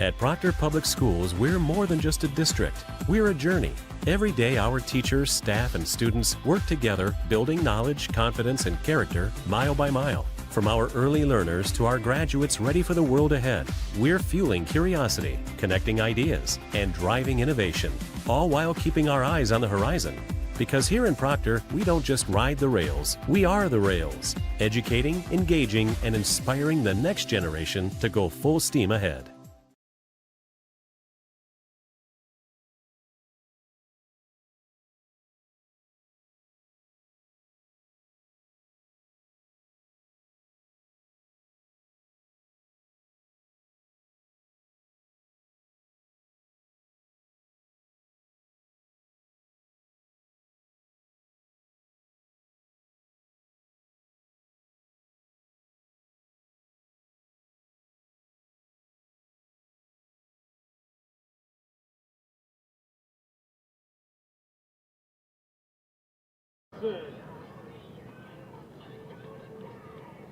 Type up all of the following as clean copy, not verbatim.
At Proctor Public Schools, we're more than just a district. We're a journey. Every day, our teachers, staff, and students work together, building knowledge, confidence, and character mile by mile. From our early learners to our graduates ready for the world ahead, we're fueling curiosity, connecting ideas, and driving innovation, all while keeping our eyes on the horizon. Because here in Proctor, we don't just ride the rails, we are the rails, educating, engaging, and inspiring the next generation to go full steam ahead.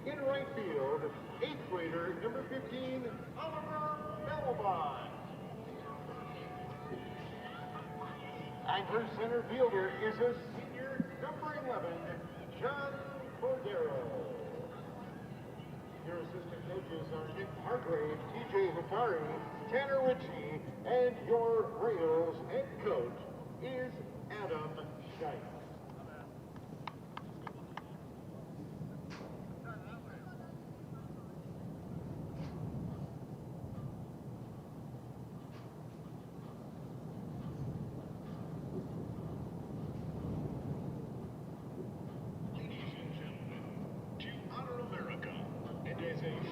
In right field, 8th grader, number 15, Oliver Melba. And her center fielder is a senior, number 11, John Cordero. Your assistant coaches are Nick Hargrave, TJ Hikari, Tanner Ritchie, and your Rails head coach is Adam Scheich.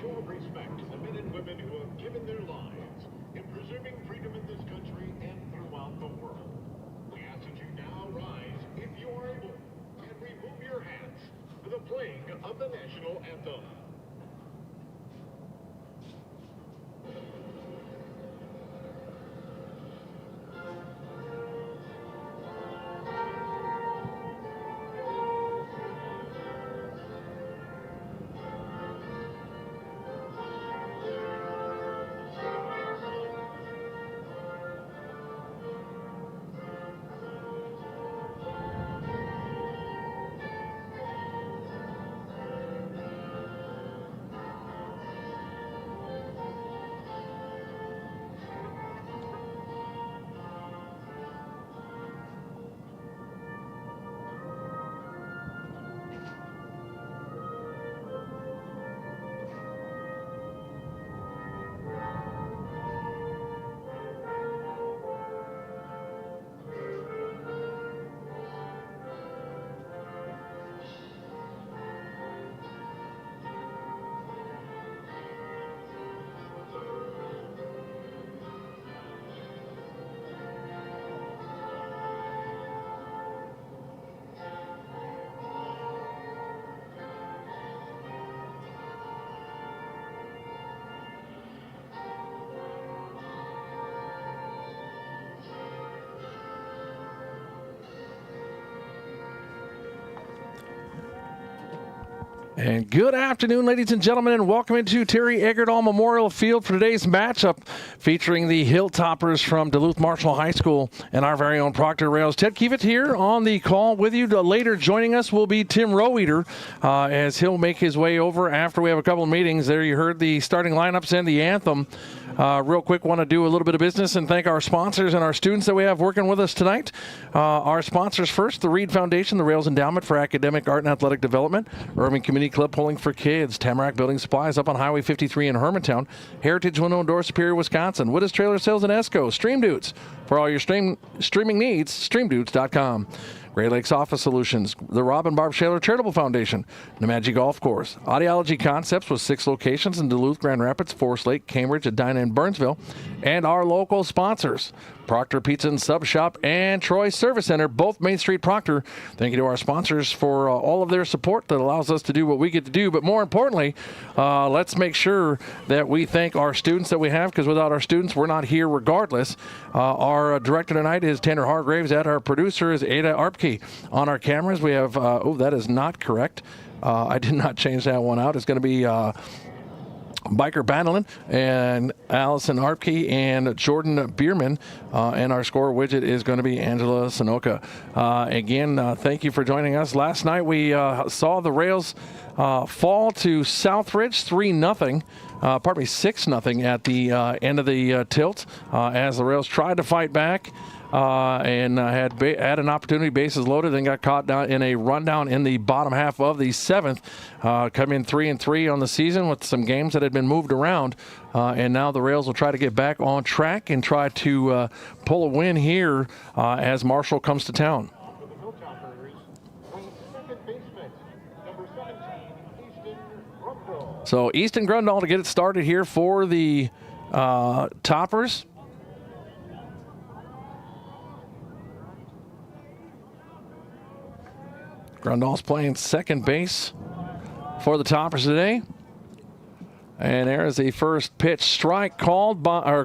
Show of respect to the men and women who have given their lives in preserving freedom in this country and throughout the world. We ask that you now rise, if you are able, and remove your hats for the playing of the national anthem. And good afternoon, ladies and gentlemen, and welcome into Terry Egerdahl Memorial Field for today's matchup featuring the Hilltoppers from Duluth Marshall High School and our very own Proctor Rails. Ted Kiewit here on the call with you. Later joining us will be Tim Roweeder as he'll make his way over after we have a couple of meetings. There you heard the starting lineups and the anthem. Real quick, want to do a little bit of business and thank our sponsors and our students that we have working with us tonight. Our sponsors first, the Reed Foundation, the Rails Endowment for Academic, Art, and Athletic Development, Irving Community Club Pulling for Kids, Tamarack Building Supplies up on Highway 53 in Hermantown, Heritage Window and Door, Superior, Wisconsin, Woodis Trailer Sales in Esco, Stream Dudes. For all your streaming needs, streamdudes.com. Great Lakes Office Solutions, the Rob and Barb Shaler Charitable Foundation, Nemadji Golf Course, Audiology Concepts with 6 locations in Duluth, Grand Rapids, Forest Lake, Cambridge, Edina, and Burnsville, and our local sponsors, Proctor Pizza and Sub Shop and Troy Service Center, both Main Street Proctor. Thank you to our sponsors for all of their support that allows us to do what we get to do. But more importantly, let's make sure that we thank our students that we have, because without our students, we're not here regardless. Our director tonight is Tanner Hargraves, and our producer is Ada Arpke. On our cameras, we have, that is not correct. I did not change that one out. It's going to be Biker Bandoline and Allison Arpke and Jordan Bierman. And our score widget is going to be Angela Sanoka. Again, thank you for joining us. Last night we saw the Rails fall to Southridge 3-0. 6-0 at the end of the tilt as the Rails tried to fight back. And had an opportunity, bases loaded, then got caught down in a rundown in the bottom half of the seventh. Come in 3-3 on the season with some games that had been moved around. And now the Rails will try to get back on track and try to pull a win here as Marshall comes to town. So Easton Grundall to get it started here for the Toppers. Grundall's playing second base for the Toppers today. And there is the first pitch strike called by,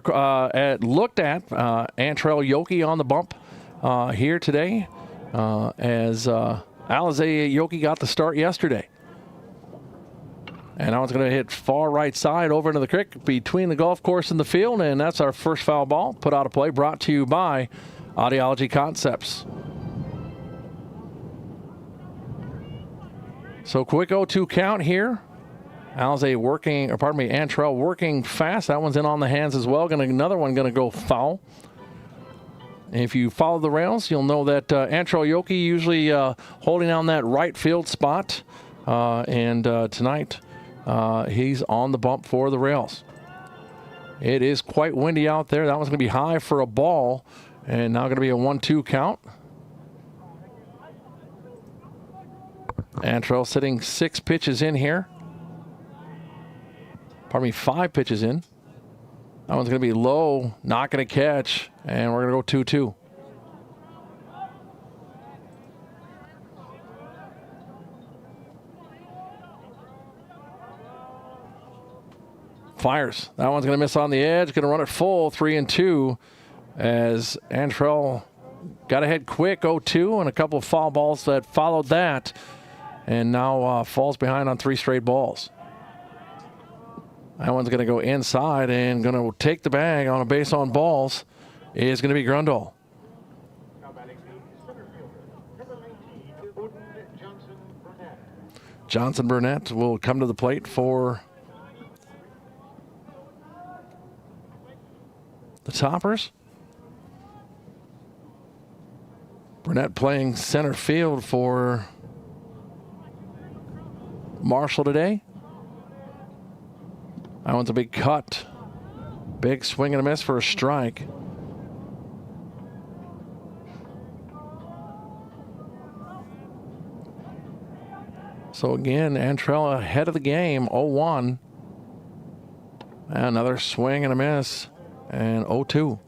looked at. Antrell Yoki on the bump here today as Alizé Yoki got the start yesterday. And now it's going to hit far right side over into the creek between the golf course and the field. And that's our first foul ball put out of play, brought to you by Audiology Concepts. So quick 0-2 count here. Antrell working fast. That one's in on the hands as well. Another one going to go foul. If you follow the Rails, you'll know that Antrell Yoki usually holding down that right field spot. And tonight he's on the bump for the Rails. It is quite windy out there. That one's going to be high for a ball. And now going to be a 1-2 count. Antrell sitting 6 pitches in here. 5 pitches in. That one's going to be low, not going to catch, and we're going to go 2-2. Fires. That one's going to miss on the edge. Going to run it full, 3-2, as Antrell got ahead quick, 0-2, and a couple of foul balls that followed that. And now falls behind on 3 straight balls. That one's going to go inside and going to take the bag on a base on balls is going to be Grundall. Johnson Burnett will come to the plate for the Toppers. Burnett playing center field for Marshall today. That one's a big cut. Big swing and a miss for a strike. So again, Antrell ahead of the game, 0-1. Another swing and a miss, and 0-2.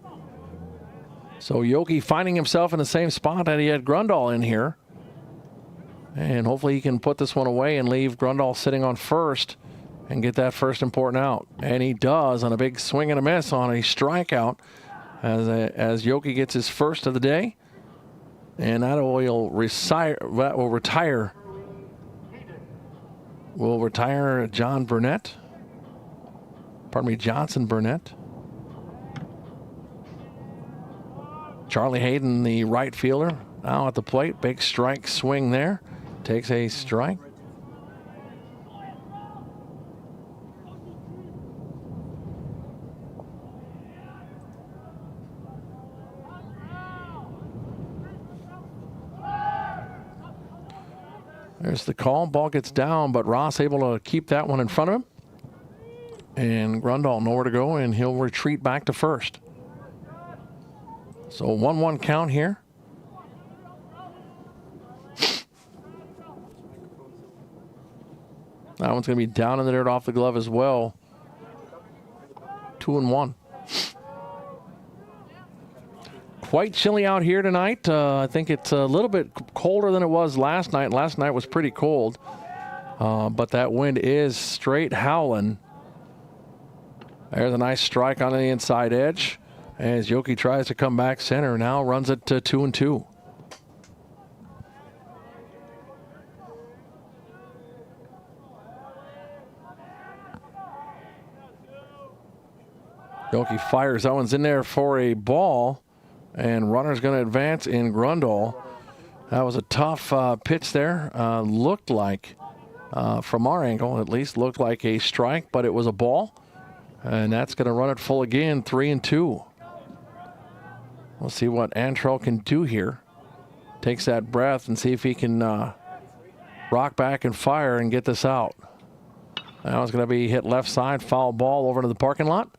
So Yoki finding himself in the same spot that he had Grundall in here. And hopefully he can put this one away and leave Grundall sitting on first and get that first important out. And he does on a big swing and a miss on a strikeout as Yoki gets his first of the day. And that will retire Johnson Burnett. Charlie Hayden, the right fielder, now at the plate. Big strike swing there. Takes a strike. There's the call. Ball gets down, but Ross able to keep that one in front of him. And Grundall nowhere to go, and he'll retreat back to first. So 1-1 count here. That one's going to be down in the dirt off the glove as well. 2-1. Quite chilly out here tonight. I think it's a little bit colder than it was last night. Last night was pretty cold, but that wind is straight howling. There's a nice strike on the inside edge as Yoki tries to come back center. Now runs it to 2-2. Yoki fires. That one's in there for a ball. And runner's going to advance in Grundle. That was a tough pitch there. Looked like, from our angle at least, looked like a strike, but it was a ball. And that's going to run it full again, 3-2. We'll see what Antrell can do here. Takes that breath and see if he can rock back and fire and get this out. Now it's going to be hit left side, foul ball over to the parking lot.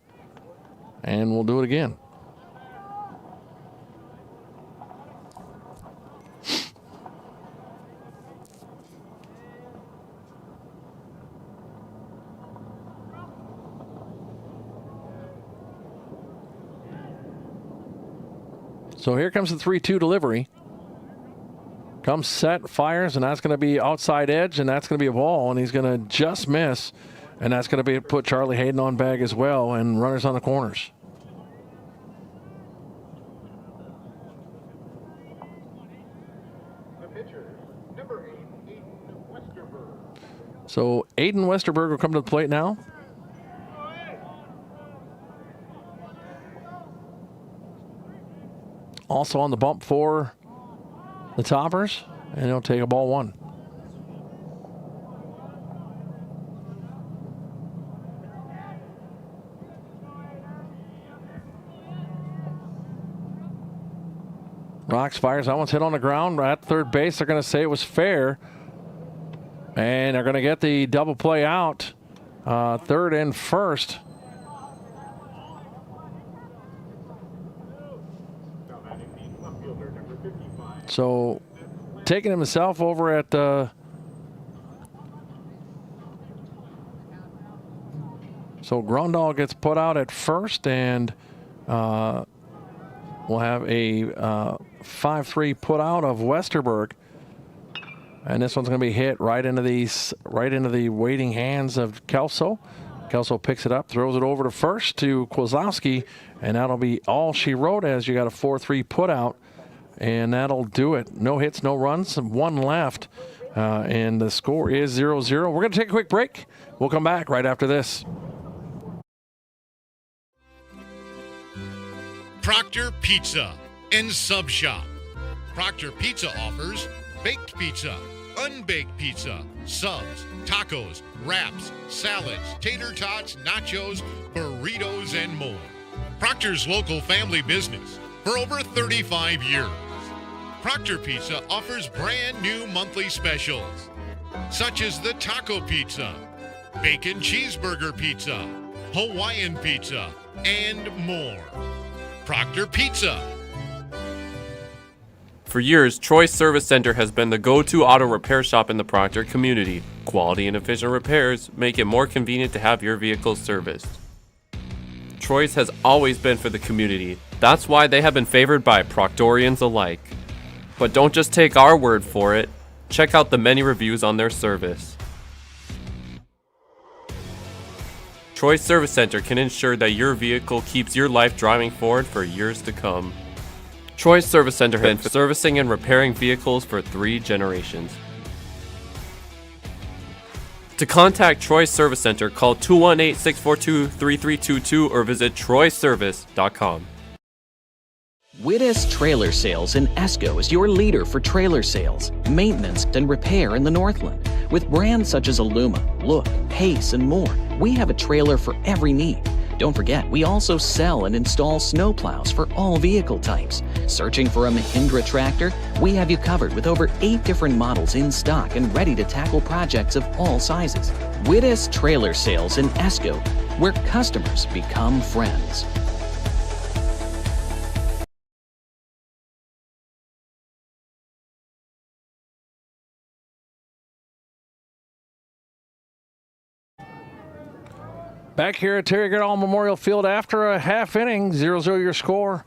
And we'll do it again. So here comes the 3-2 delivery. Comes set, fires, and that's going to be outside edge, and that's going to be a ball, and he's going to just miss, and that's going to be put Charlie Hayden on bag as well, and runners on the corners. The pitcher, number 8, Aiden Westerberg. So Aiden Westerberg will come to the plate now. Also on the bump for the Toppers, and he'll take a ball 1. Rocks fires. That one's hit on the ground at third base. They're going to say it was fair, and they're going to get the double play out. Third and first. So taking himself over at so Grundle gets put out at first, and we'll have a 5-3 put out of Westerberg, and this one's going to be hit right into the waiting hands of Kelso. Kelso picks it up, throws it over to first to Kozlowski, and that'll be all she wrote, as you got a 4-3 put out. And that'll do it. No hits, no runs, 1 left. And the score is 0-0. We're going to take a quick break. We'll come back right after this. Proctor Pizza and Sub Shop. Proctor Pizza offers baked pizza, unbaked pizza, subs, tacos, wraps, salads, tater tots, nachos, burritos, and more. Proctor's local family business for over 35 years. Proctor Pizza offers brand new monthly specials, such as the taco pizza, bacon cheeseburger pizza, Hawaiian pizza, and more. Proctor Pizza. For years, Troy's Service Center has been the go-to auto repair shop in the Proctor community. Quality and efficient repairs make it more convenient to have your vehicle serviced. Troy's has always been for the community. That's why they have been favored by Proctorians alike. But don't just take our word for it. Check out the many reviews on their service. Troy's Service Center can ensure that your vehicle keeps your life driving forward for years to come. Troy's Service Center has been servicing and repairing vehicles for 3 generations. To contact Troy's Service Center, call 218-642-3322 or visit troyservice.com. Wittes Trailer Sales in Esco is your leader for trailer sales, maintenance, and repair in the Northland. With brands such as Aluma, Look, Pace, and more, we have a trailer for every need. Don't forget, we also sell and install snowplows for all vehicle types. Searching for a Mahindra tractor? We have you covered with over 8 different models in stock and ready to tackle projects of all sizes. Wittes Trailer Sales in Esco, where customers become friends. Back here at Terry Goodall Memorial Field after a half inning, 0-0 your score.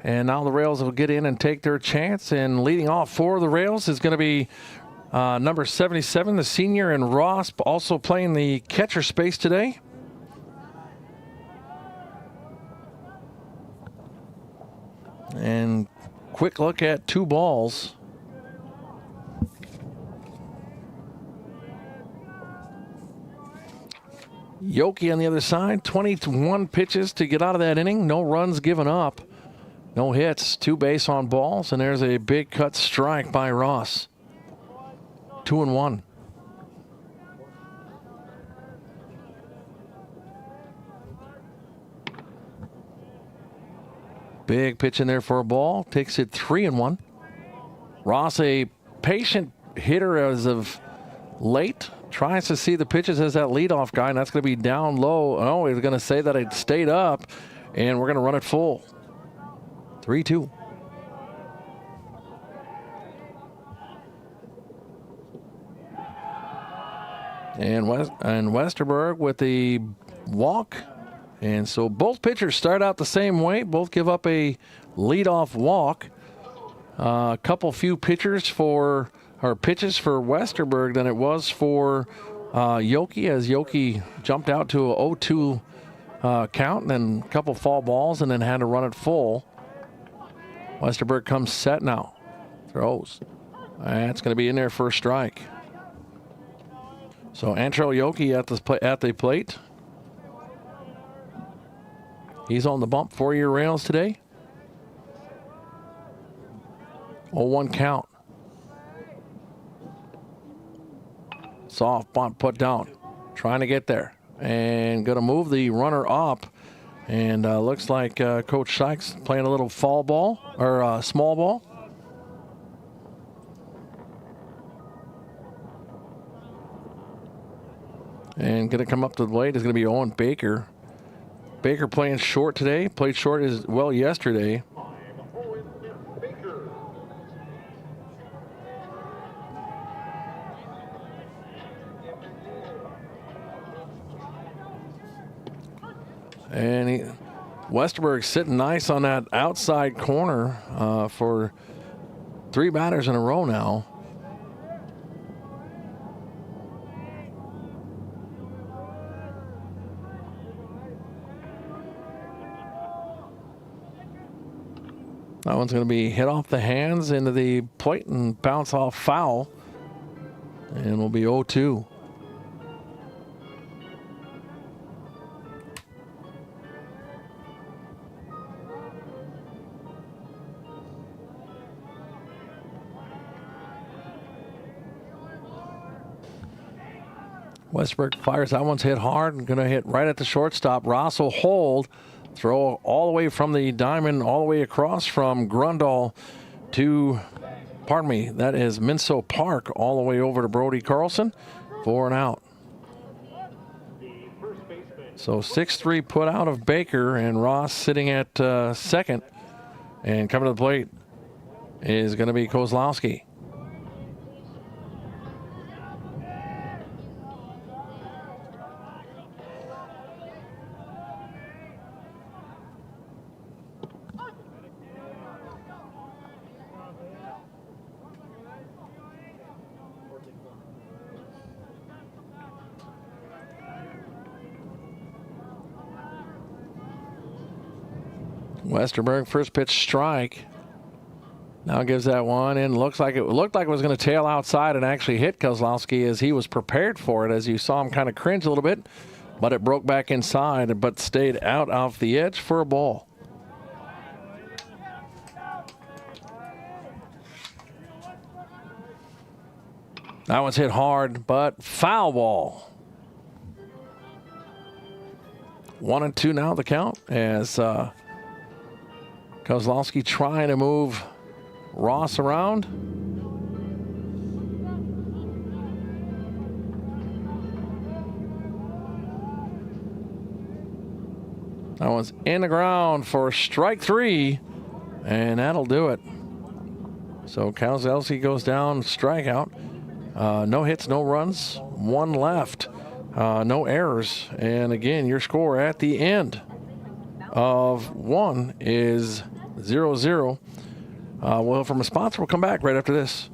And now the Rails will get in and take their chance. And leading off for the Rails is going to be number 77, the senior, and Ross, also playing the catcher space today. And quick look at 2 balls. Yoki on the other side, 21 pitches to get out of that inning. No runs given up. No hits, 2 base on balls, and there's a big cut strike by Ross. 2-1. Big pitch in there for a ball. Takes it 3-1. Ross, a patient hitter as of late. Tries to see the pitches as that leadoff guy, and that's going to be down low. Oh, he's going to say that it stayed up, and we're going to run it full. 3-2. And Westerberg with the walk. And so both pitchers start out the same way. Both give up a leadoff walk. A couple few pitches for Westerberg than it was for Yoki, as Yoki jumped out to a 0-2 count, and then a couple fall balls, and then had to run it full. Westerberg comes set now. Throws. That's going to be in there for a strike. So Antrell Yoki at the plate. He's on the bump, 4-year rails today. 0-1 count. Soft bunt put down. Trying to get there. And going to move the runner up. And looks like Coach Sykes playing a little fall ball, or small ball. And going to come up to the plate is going to be Owen Baker. Baker playing short today. Played short as well yesterday. And Westerberg sitting nice on that outside corner for 3 batters in a row now. That one's going to be hit off the hands into the plate and bounce off foul. And will be 0-2. Westbrook fires. That one's hit hard. Going to hit right at the shortstop. Ross will hold. Throw all the way from the diamond, all the way across from Grundle to, pardon me, that is Minso Park, all the way over to Brody Carlson. 4 and out. So 6-3 put out of Baker, and Ross sitting at second. And coming to the plate is going to be Kozlowski. Westerberg, first pitch strike. Now gives that one in. Looked like it was going to tail outside and actually hit Kozlowski as he was prepared for it, as you saw him kind of cringe a little bit, but it broke back inside but stayed out off the edge for a ball. That one's hit hard, but foul ball. 1-2 now the count as Kozlowski trying to move Ross around. That one's in the ground for strike 3, and that'll do it. So Kozlowski goes down, strikeout. No hits, no runs, 1 left. No errors. And again, your score at the end of 1 is 0-0. Well, from a sponsor, we'll come back right after this.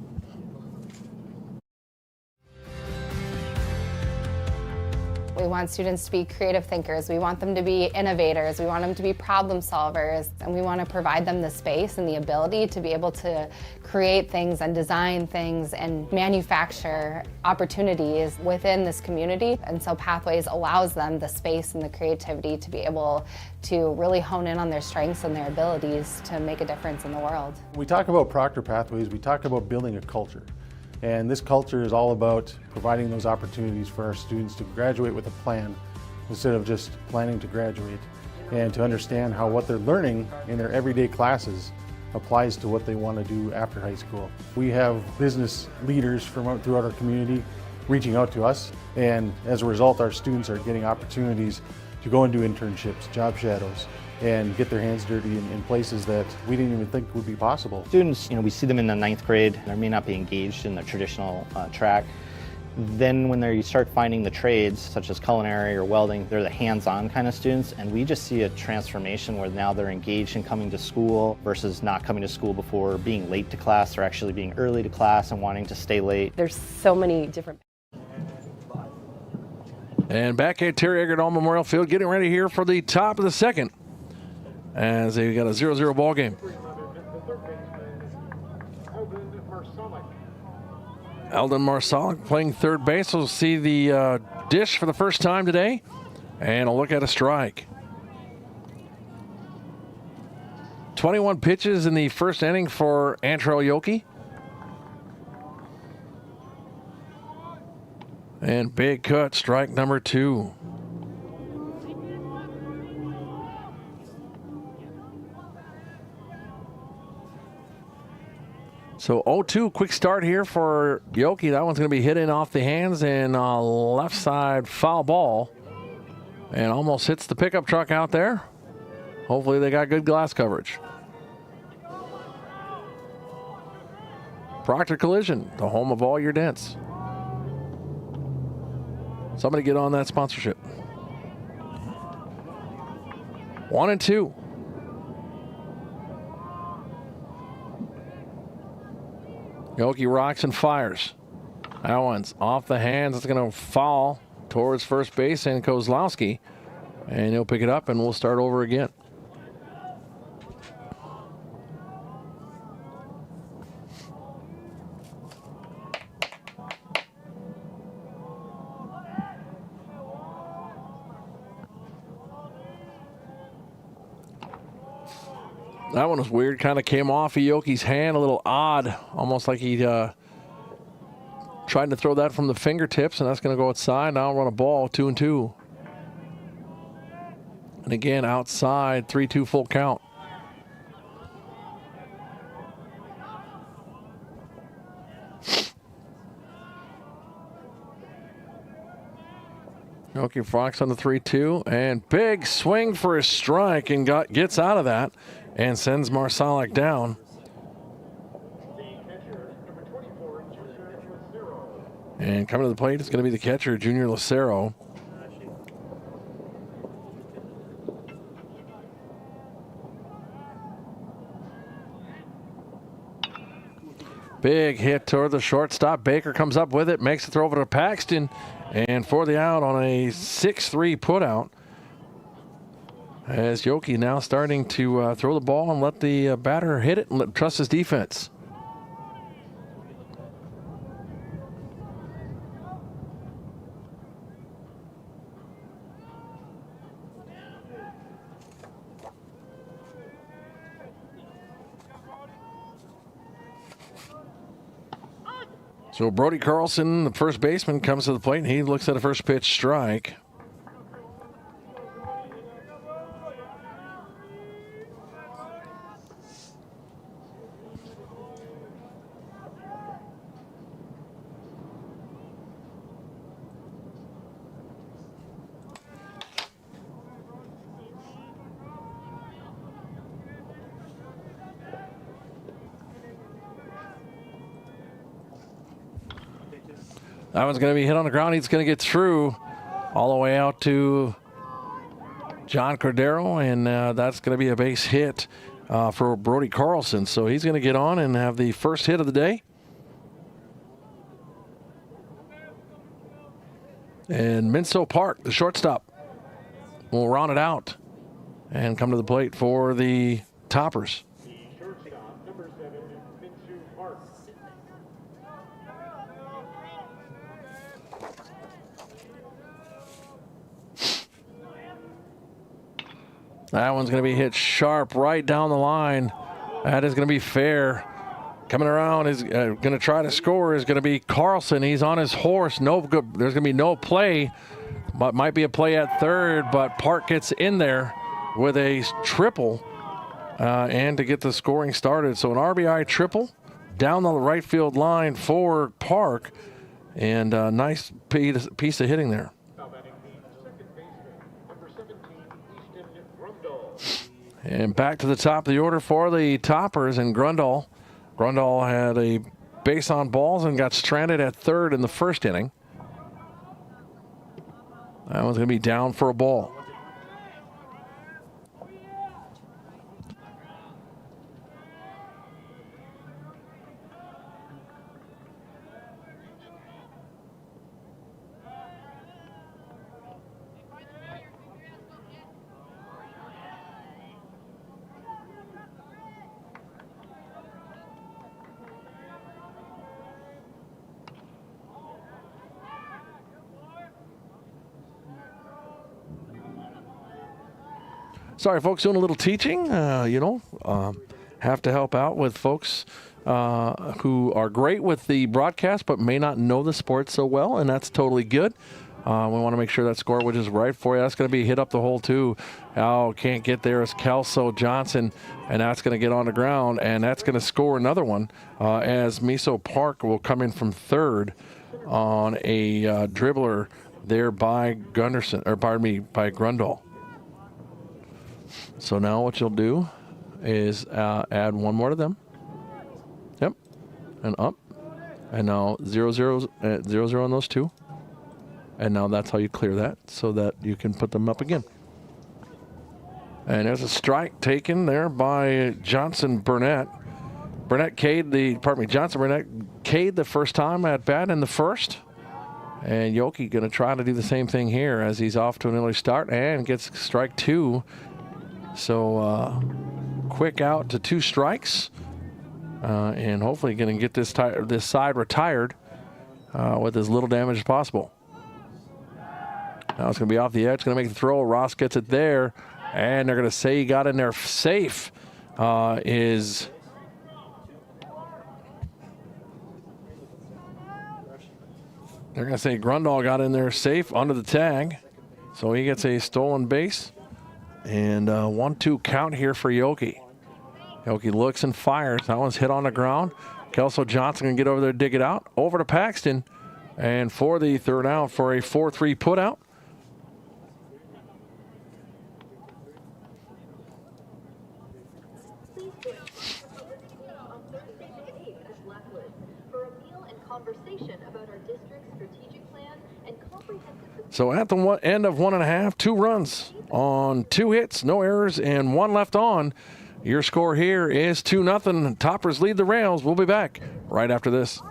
We want students to be creative thinkers. We want them to be innovators. We want them to be problem solvers. And we want to provide them the space and the ability to be able to create things and design things and manufacture opportunities within this community. And so Pathways allows them the space and the creativity to be able to really hone in on their strengths and their abilities to make a difference in the world. When we talk about Proctor Pathways, we talk about building a culture. And this culture is all about providing those opportunities for our students to graduate with a plan instead of just planning to graduate, and to understand how what they're learning in their everyday classes applies to what they want to do after high school. We have business leaders from throughout our community reaching out to us, and as a result our students are getting opportunities to go and do internships, job shadows, and get their hands dirty in places that we didn't even think would be possible. Students, we see them in the 9th grade, they may not be engaged in the traditional track. Then when you start finding the trades, such as culinary or welding, they're the hands-on kind of students, and we just see a transformation where now they're engaged in coming to school versus not coming to school before, being late to class, or actually being early to class and wanting to stay late. There's so many different. And back at Terry Eggert All Memorial Field, getting ready here for the top of the second, as they got a 0-0 ball game. Eldon Marsalik playing third base. We'll see the dish for the first time today, and a look at a strike. 21 pitches in the first inning for Antrell Yoki. And big cut, strike number 2. So 0-2, quick start here for Yoki. That one's going to be hit in off the hands and left side foul ball. And almost hits the pickup truck out there. Hopefully they got good glass coverage. Proctor Collision, the home of all your dents. Somebody get on that sponsorship. 1-2. Yoki rocks and fires. That one's off the hands. It's going to fall towards first base and Kozlowski. And he'll pick it up and we'll start over again. That one was weird. Kind of came off of Yoki's hand, a little odd, almost like he tried to throw that from the fingertips, and that's going to go outside. Now run a ball, 2-2. And again, outside, 3-2 full count. Yoki Fox on the 3-2, and big swing for a strike, and gets out of that and sends Marsalik down. And coming to the plate is going to be the catcher, Junior Lucero. Big hit toward the shortstop. Baker comes up with it, makes the throw over to Paxton, and for the out on a 6-3 putout. As Yoki now starting to throw the ball and let the batter hit it and trust his defense. So Brody Carlson, the first baseman, comes to the plate and he looks at a first pitch strike. That one's going to be hit on the ground. He's going to get through all the way out to John Cordero, and that's going to be a base hit for Brody Carlson. So he's going to get on and have the first hit of the day. And Minso Park, the shortstop, will round it out and come to the plate for the Toppers. The shortstop, number 7, Minsu Park. That one's going to be hit sharp right down the line. That is going to be fair. Coming around is going to try to score is going to be Carlson. He's on his horse. No good. There's going to be no play. But might be a play at third, but Park gets in there with a triple and to get the scoring started. So an RBI triple down the right field line for Park, and a nice piece of hitting there. Now batting the second baseman, number 17, Easton Grundle. And back to the top of the order for the Toppers, and Grundle. Grundle had a base on balls and got stranded at third in the first inning. That one's going to be down for a ball. Sorry, folks, doing a little teaching. Have to help out with folks who are great with the broadcast but may not know the sport so well, and that's totally good. We want to make sure that score which is right for you. That's going to be hit up the hole, too. Oh, can't get there is Kelso Johnson, and that's going to get on the ground, and that's going to score another one as Miso Park will come in from third on a dribbler there by Gunderson, or pardon me, by Grundle. So now what you'll do is add one more to them. Yep. And up. And now 0-0 on those two. And now that's how you clear that so that you can put them up again. And there's a strike taken there by Johnson Burnett. Johnson Burnett K'd the first time at bat in the first. And Yoki going to try to do the same thing here as he's off to an early start and gets strike two. So quick out to 2 strikes, and hopefully going to get this side retired with as little damage as possible. Now it's going to be off the edge, going to make the throw. Ross gets it there, and they're going to say he got in there safe. They're going to say Grundle got in there safe under the tag, so he gets a stolen base. And 1-2 count here for Yoki. Yoki looks and fires. That one's hit on the ground. Kelso Johnson can get over there, dig it out. Over to Paxton. And for the third out for a 4-3 put out. So at the end of 1.5, 2 runs on 2 hits, no errors, and 1 left on. Your score here is 2-0. Toppers lead the Rails. We'll be back right after this.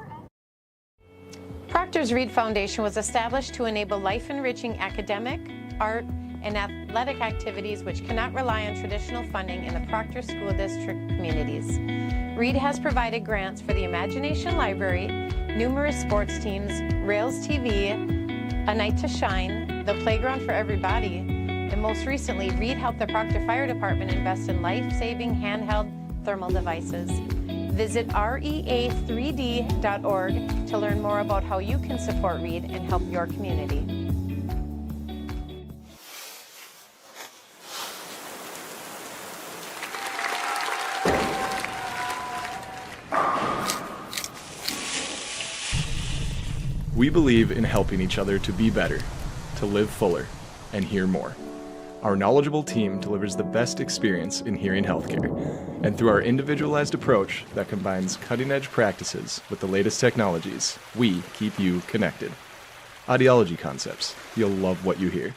Proctor's Reed Foundation was established to enable life-enriching academic, art, and athletic activities which cannot rely on traditional funding in the Proctor School District communities. Reed has provided grants for the Imagination Library, numerous sports teams, Rails TV, A Night to Shine, the Playground for Everybody, and most recently, Reed helped the Proctor Fire Department invest in life-saving handheld thermal devices. Visit rea3d.org to learn more about how you can support Reed and help your community. We believe in helping each other to be better, to live fuller, and hear more. Our knowledgeable team delivers the best experience in hearing healthcare, and through our individualized approach that combines cutting-edge practices with the latest technologies, we keep you connected. Audiology Concepts. You'll love what you hear.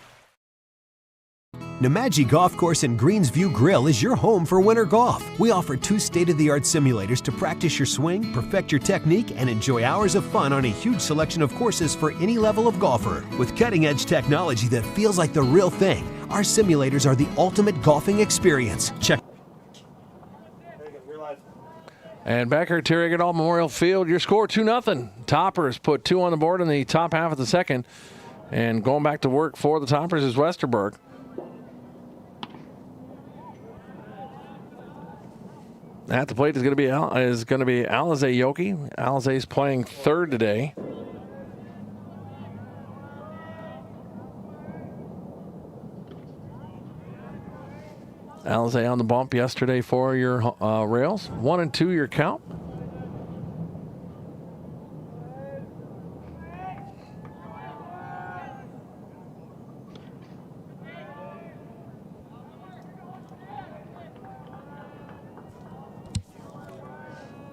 Namaji Golf Course and Greensview Grill is your home for winter golf. We offer 2 state-of-the-art simulators to practice your swing, perfect your technique, and enjoy hours of fun on a huge selection of courses for any level of golfer. With cutting-edge technology that feels like the real thing, our simulators are the ultimate golfing experience. Check. And back here at Terry Eggert Memorial Field, your score 2-0. Toppers put 2 on the board in the top half of the second. And going back to work for the Toppers is Westerberg. At the plate is going to be Alize Yoki. Alize is playing third today. Alize on the bump yesterday for your Rails. 1-2 your count.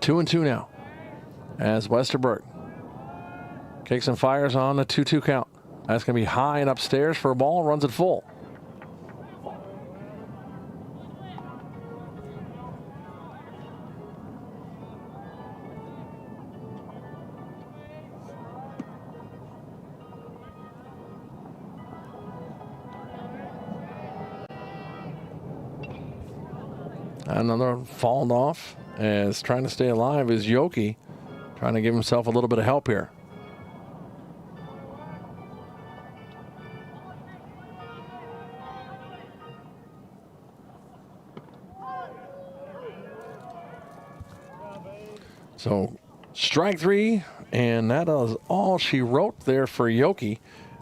Two and 2 now as Westerberg kicks and fires on the 2-2 count. That's going to be high and upstairs for a ball, runs it full. Another falling off as trying to stay alive is Yoki, trying to give himself a little bit of help here. So strike 3, and that is all she wrote there for Yoki,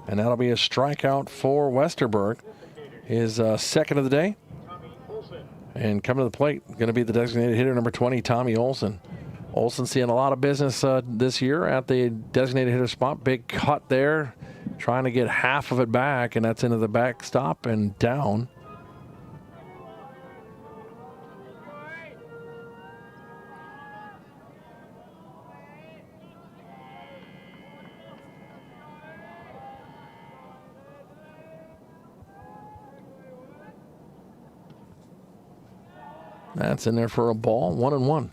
and that'll be a strikeout for Westerberg, his second of the day. And coming to the plate, going to be the designated hitter, number 20, Tommy Olson. Olson seeing a lot of business this year at the designated hitter spot. Big cut there, trying to get half of it back, and that's into the backstop and down. That's in there for a ball, 1-1.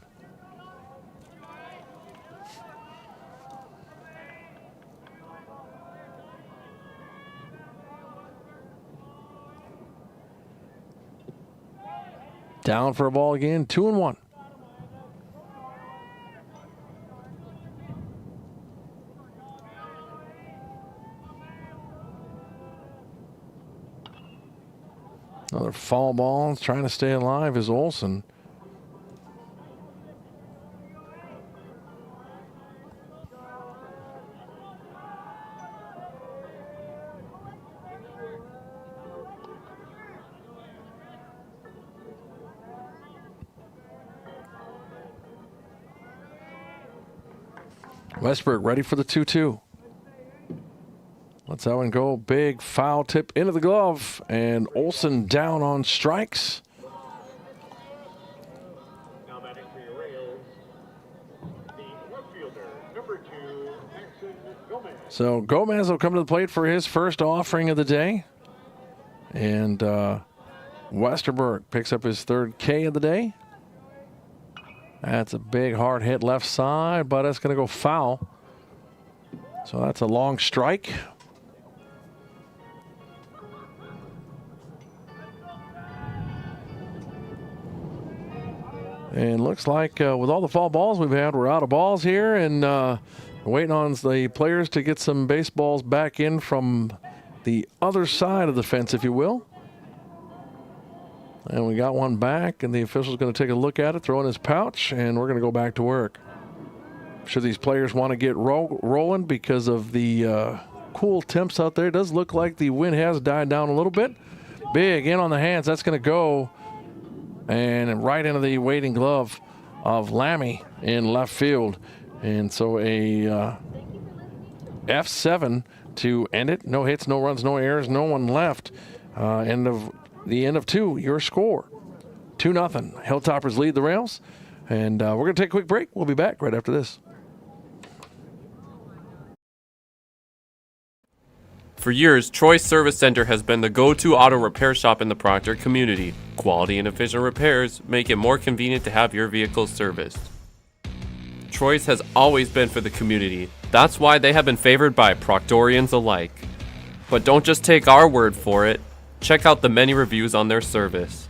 Down for a ball again, 2-1. Another foul ball, trying to stay alive is Olson. Westberg ready for the 2-2. Let's that one go. Big foul tip into the glove, and Olson down on strikes. Now batting for your Rails, the left fielder, number 2, Maxon Gomez. So Gomez will come to the plate for his first offering of the day. And Westerberg picks up his third K of the day. That's a big hard hit left side, but it's going to go foul. So that's a long strike. And looks like with all the foul balls we've had, we're out of balls here, and waiting on the players to get some baseballs back in from the other side of the fence, if you will. And we got one back, and the official's going to take a look at it, throw in his pouch, and we're going to go back to work. I'm sure these players want to get rolling because of the cool temps out there. It does look like the wind has died down a little bit. Big in on the hands. That's going to go and right into the waiting glove of Lammy in left field. And so a F7 to end it. No hits, no runs, no errors, no one left. End of 2, your score. 2-0. Hilltoppers lead the Rails. And we're going to take a quick break. We'll be back right after this. For years, Troy's Service Center has been the go-to auto repair shop in the Proctor community. Quality and efficient repairs make it more convenient to have your vehicle serviced. Troy's has always been for the community. That's why they have been favored by Proctorians alike. But don't just take our word for it. Check out the many reviews on their service.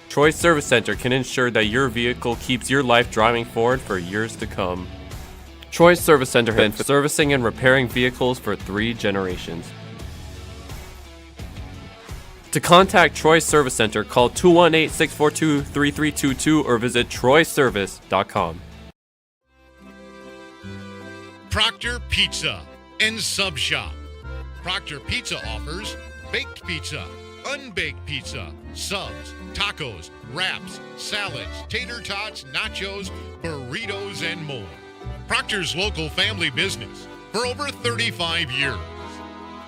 Troy's Service Center can ensure that your vehicle keeps your life driving forward for years to come. Troy's Service Center has been servicing and repairing vehicles for 3 generations. To contact Troy's Service Center, call 218-642-3322 or visit troyservice.com. Proctor Pizza and Sub Shop. Proctor Pizza offers baked pizza, unbaked pizza, subs, tacos, wraps, salads, tater tots, nachos, burritos, and more. Proctor's local family business for over 35 years.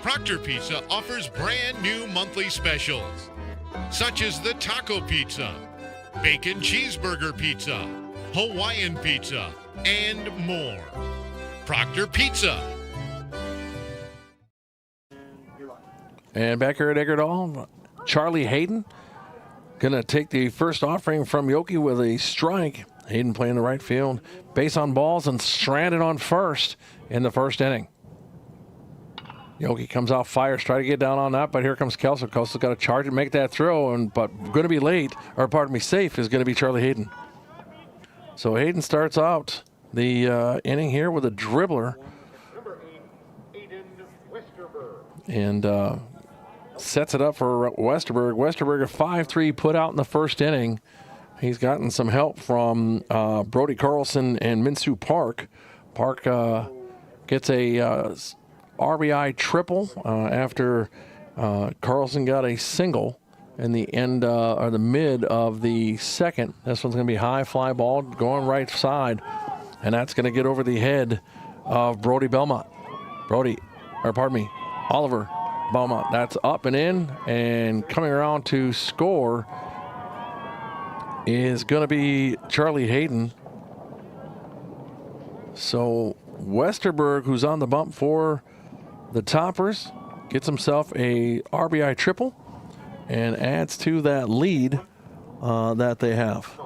Proctor Pizza offers brand new monthly specials, such as the taco pizza, bacon cheeseburger pizza, Hawaiian pizza, and more. Proctor Pizza. And back here at Eggerdall, Charlie Hayden going to take the first offering from Yoki with a strike. Hayden playing the right field. Base on balls and stranded on first in the first inning. Yoki comes out, fires, try to get down on that, but here comes Kelso. Kelso's got to charge it, make that throw, but going to be late, or pardon me, safe is going to be Charlie Hayden. So Hayden starts out the inning here with a dribbler. And sets it up for Westerberg. Westerberg a 5-3 put out in the first inning. He's gotten some help from Brody Carlson and Minsu Park. Park gets a RBI triple after Carlson got a single in the end or the mid of the second. This one's going to be high fly ball going right side, and that's going to get over the head of Brody Belmont. Oliver Belmont. That's up and in, and coming around to score is going to be Charlie Hayden. So Westerberg, who's on the bump for the Toppers, gets himself a RBI triple and adds to that lead that they have.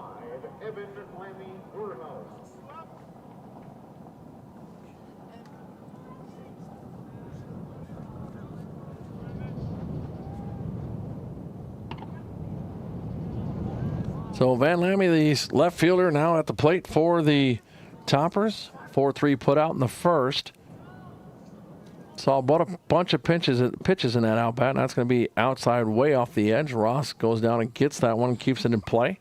So Van Lamme, the left fielder, now at the plate for the Toppers. 4-3 put out in the first. Saw about a bunch of pitches in that out bat, and that's going to be outside way off the edge. Ross goes down and gets that one and keeps it in play.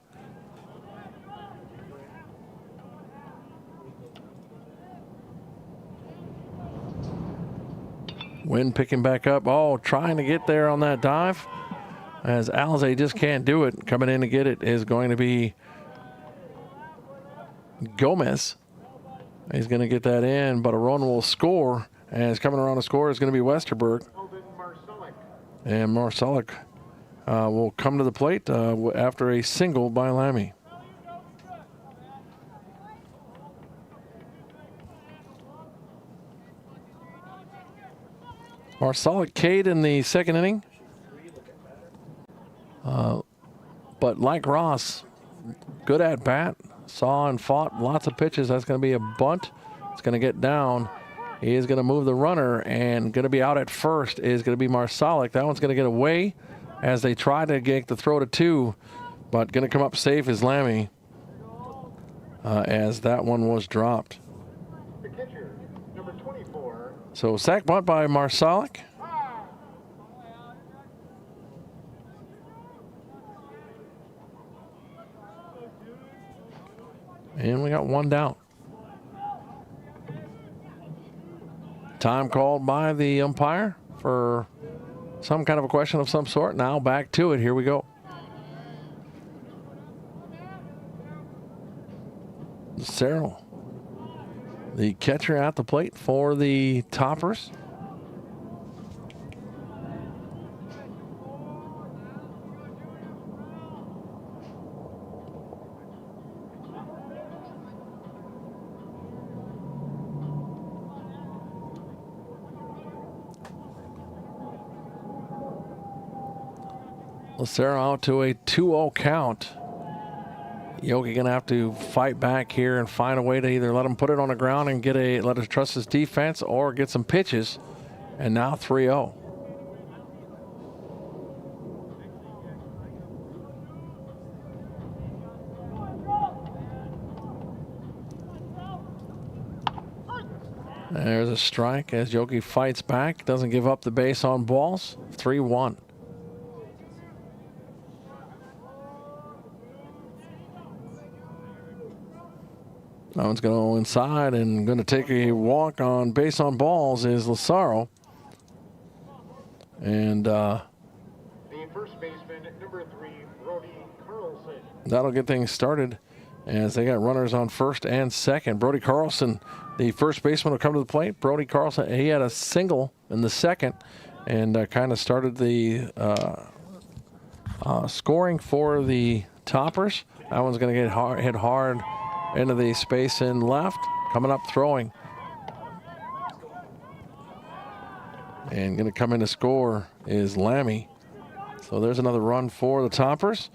Wynn picking back up. Oh, trying to get there on that dive. As Alize just can't do it. Coming in to get it is going to be Gomez. He's going to get that in, but a run will score. And coming around to score is going to be Westerberg. And Marcelic will come to the plate after a single by Lamme. Marcelic Cade in the second inning. But like Ross, good at bat, saw and fought lots of pitches. That's going to be a bunt. It's going to get down. He is going to move the runner, and going to be out at first is going to be Marcelic. That one's going to get away as they try to get the throw to 2, but going to come up safe is Lamme as that one was dropped. The catcher, number 24. So sack bunt by Marcelic. And we got one down. Time called by the umpire for some kind of a question of some sort. Now back to it. Here we go. Cyril, the catcher at the plate for the Toppers. Lucero out to a 2-0 count. Yogi gonna have to fight back here and find a way to either let him put it on the ground and let us trust his defense, or get some pitches. And now 3-0. There's a strike as Yogi fights back, doesn't give up the base on balls. 3-1. That one's going to go inside and going to take a walk on base on balls is Lazaro. And The first baseman, number 3, Brody Carlson. that'll get things started as they got runners on first and second. Brody Carlson, the first baseman, will come to the plate. Brody Carlson, he had a single in the second and kind of started the scoring for the Toppers. That one's going to get hit hard into the space in left. Coming up throwing. And going to come in to score is Lammy. So there's another run for the Toppers.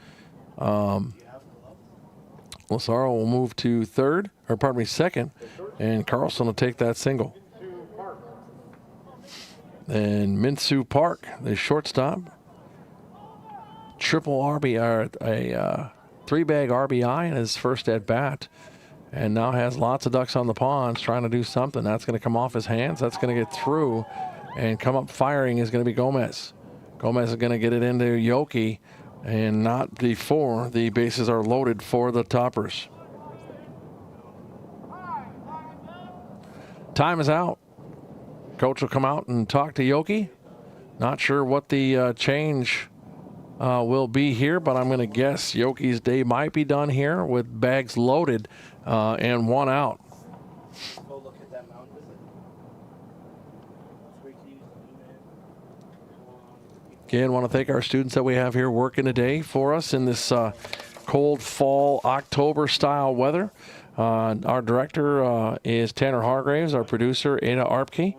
Lazaro will move to second, and Carlson will take that single. And Minsu Park, the shortstop, triple RBI, a three-bag RBI in his first at bat, and now has lots of ducks on the ponds trying to do something. That's going to come off his hands. That's going to get through, and come up firing is going to be Gomez. Gomez is going to get it into Yoki, and not before the bases are loaded for the Toppers. Time is out. Coach will come out and talk to Yoki. Not sure what the change will be here, but I'm going to guess Yoki's day might be done here with bags loaded and one out. Go look at that mound visit. Again, want to thank our students that we have here working today for us in this cold fall October style weather. Our director is Tanner Hargraves. Our producer, Ada Arpke.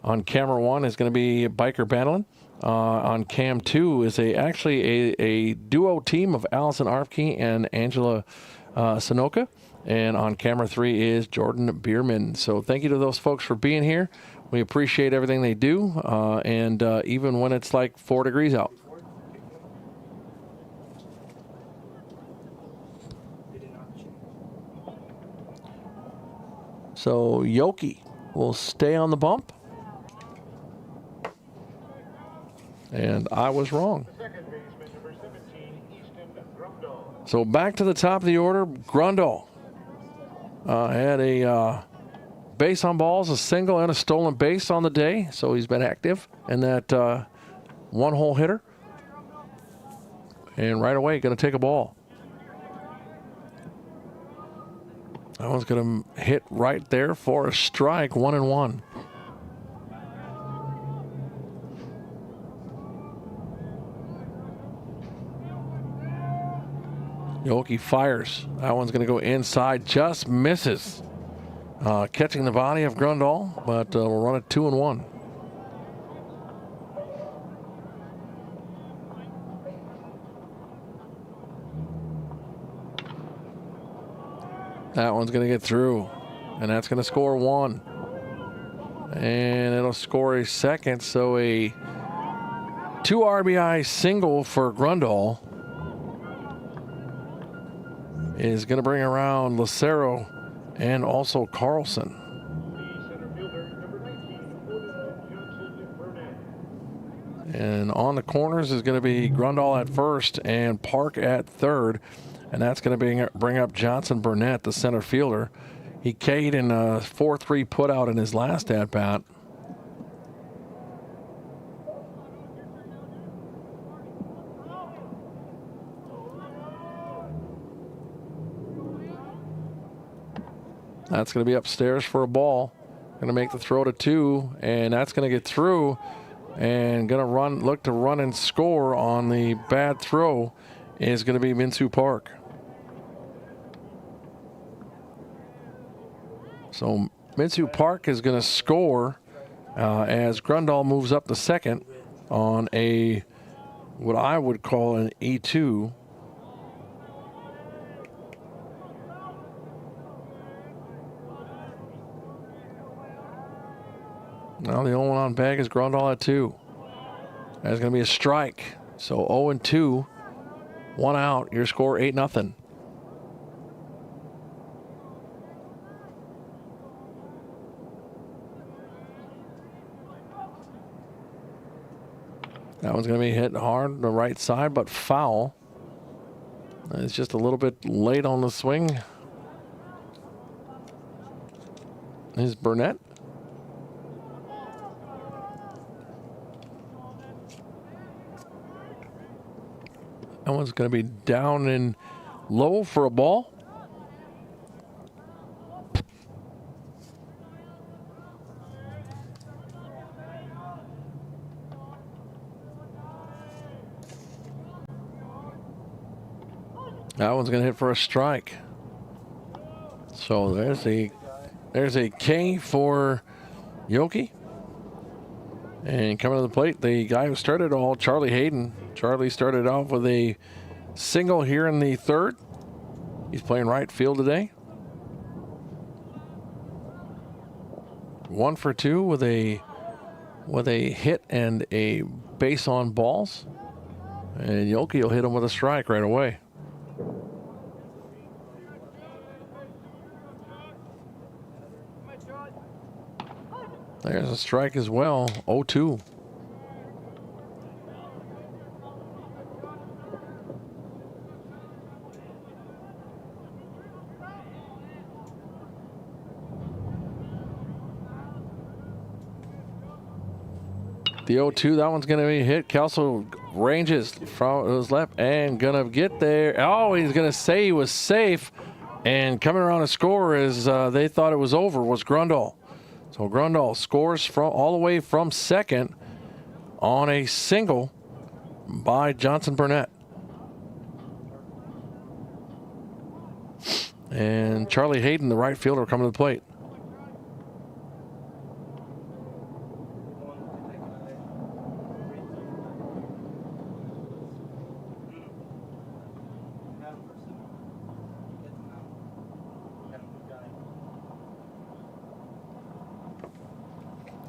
On camera 1 is going to be Biker Bandelin. On cam 2 is actually a duo team of Allison Arpke and Angela Sanoka. And on camera 3 is Jordan Bierman. So thank you to those folks for being here. We appreciate everything they do, and even when it's like 4 degrees out. So Yoki will stay on the bump. And I was wrong. So back to the top of the order, Grundle had a base on balls, a single and a stolen base on the day. So he's been active in that one-hole hitter. And right away, going to take a ball. That one's going to hit right there for a strike, 1-1. Yoki fires. That one's going to go inside, just misses. Catching the body of Grundle, but we'll run it 2-1. That one's going to get through, and that's going to score 1. And it'll score a second, so a 2 RBI single for Grundle is going to bring around Lucero and also Carlson. And on the corners is going to be Grundle at first and Park at third. And that's going to bring up Johnson Burnett, the center fielder. He K'd in a 4-3 putout in his last at-bat. That's going to be upstairs for a ball. Going to make the throw to 2, and that's going to get through. And going to look to run and score on the bad throw is going to be Minsu Park. So Minsu Park is going to score as Grundle moves up to second on a what I would call an E2. Now the only one on bag is Grundle at 2. That's going to be a strike. So 0-2, 1 out. Your score 8-0. That one's going to be hit hard on the right side, but foul. It's just a little bit late on the swing. Is Burnett. That one's going to be down and low for a ball. That one's going to hit for a strike. So there's a K for Yoki. And coming to the plate, the guy who started it all, Charlie Hayden. Charlie started off with a single here in the third. He's playing right field today. 1 for 2 with a hit and a base on balls. And Yoki will hit him with a strike right away. There's a strike as well, 0-2. The 0-2, that one's going to be hit. Kelso ranges from his left and going to get there. Oh, he's going to say he was safe. And coming around to score is they thought it was over, was Grundle. So Grundle scores from all the way from second on a single by Johnson Burnett. And Charlie Hayden, the right fielder, coming to the plate.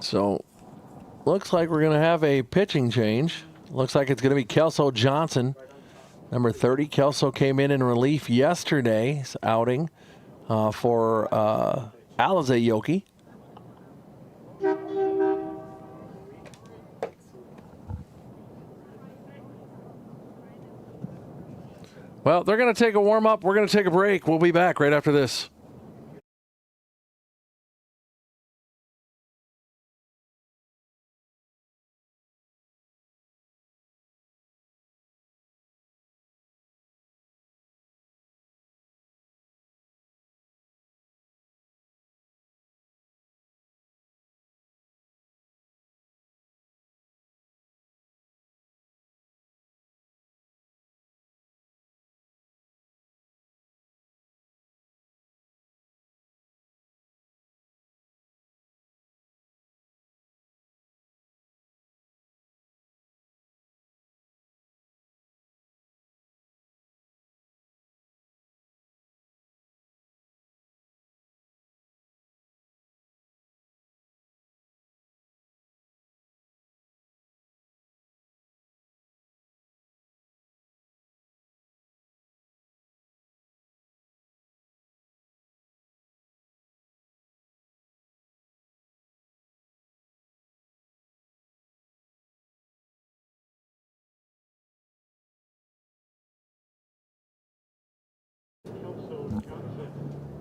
So, looks like we're going to have a pitching change. Looks like it's going to be Kelso Johnson, number 30. Kelso came in relief yesterday's outing for Alize Yoki. Well, they're going to take a warm-up. We're going to take a break. We'll be back right after this.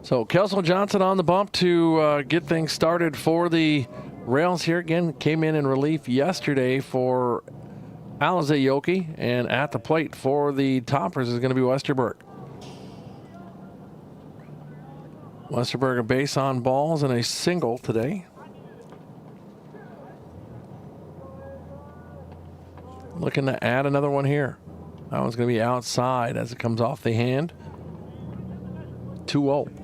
So Kelso Johnson on the bump to get things started for the Rails here. Again, came in relief yesterday for Alize Yoki, and at the plate for the Toppers is going to be Westerberg. Westerberg a base on balls and a single today. Looking to add another one here. That one's going to be outside as it comes off the hand. 2-0.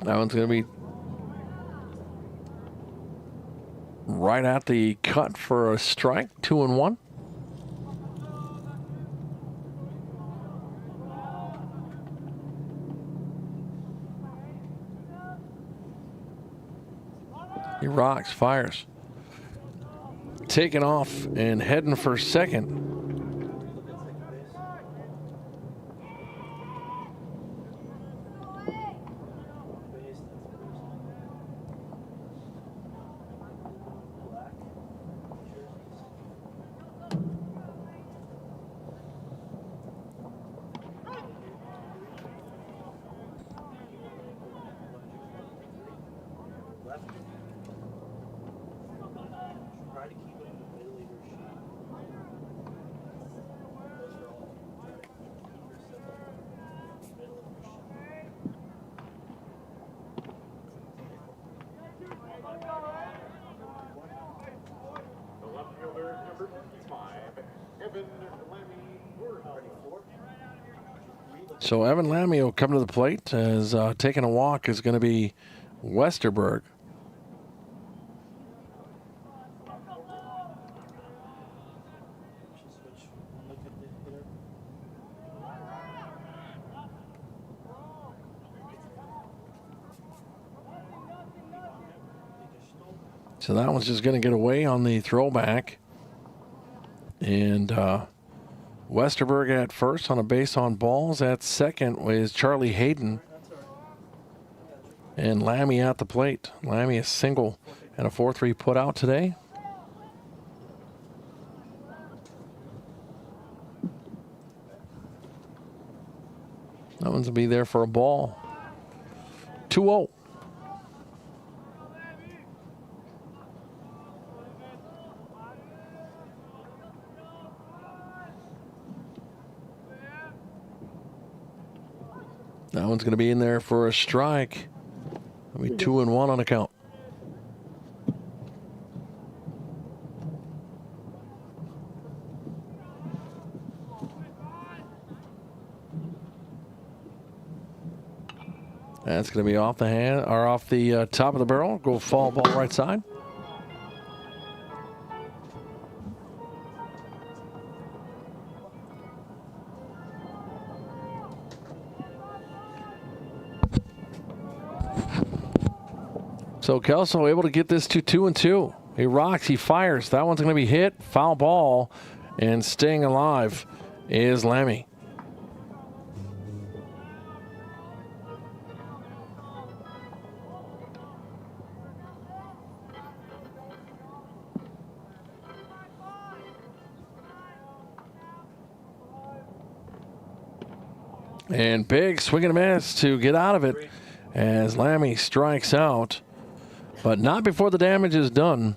That one's going to be right at the cut for a strike, 2-1. He rocks, fires. Taking off and heading for second. So Evan Lammy will come to the plate as taking a walk is going to be Westerberg. So that one's just going to get away on the throwback. And Westerberg at first on a base on balls. At second is Charlie Hayden. And Lammy at the plate. Lammy a single and a 4-3 put out today. That one's going to be there for a ball. 2-0. That one's going to be in there for a strike. It'll be 2-1 on the count. That's going to be off the hand or off the top of the barrel. Go foul ball right side. So Kelso able to get this to 2-2. He rocks, he fires. That one's going to be hit, foul ball, and staying alive is Lammy. And big swing and a miss to get out of it as Lammy strikes out. But not before the damage is done.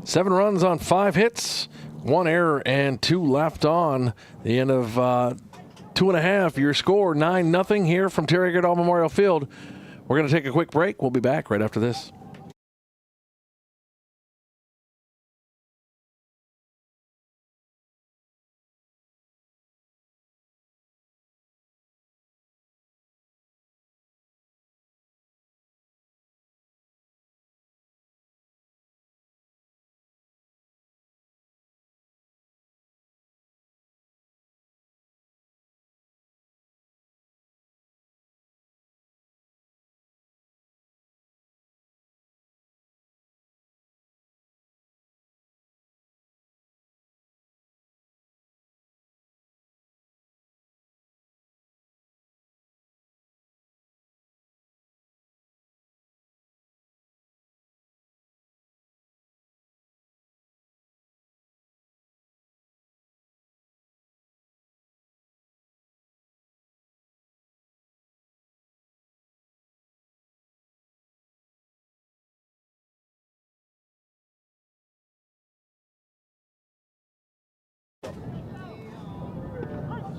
Seven runs on 5 hits, 1 error, and 2 left on the end of 2.5. Your score 9-0 here from Terry Eggert Memorial Field. We're going to take a quick break. We'll be back right after this.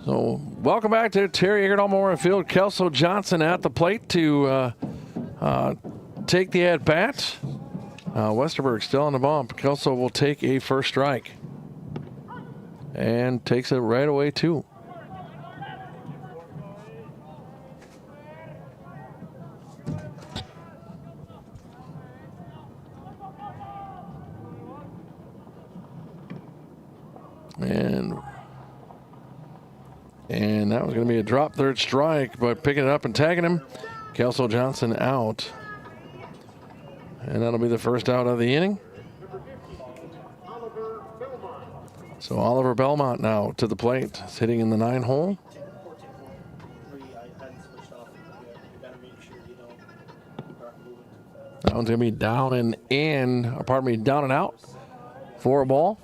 So welcome back to Terry Eggert Memorial Field. Kelso Johnson at the plate to take the at-bat. Westerberg still on the bump. Kelso will take a first strike. And takes it right away, too. And that was going to be a drop third strike, but picking it up and tagging him, Kelso Johnson out. And that'll be the first out of the inning. So Oliver Belmont now to the plate, sitting in the 9 hole. That one's going to be down and in, down and out for a ball.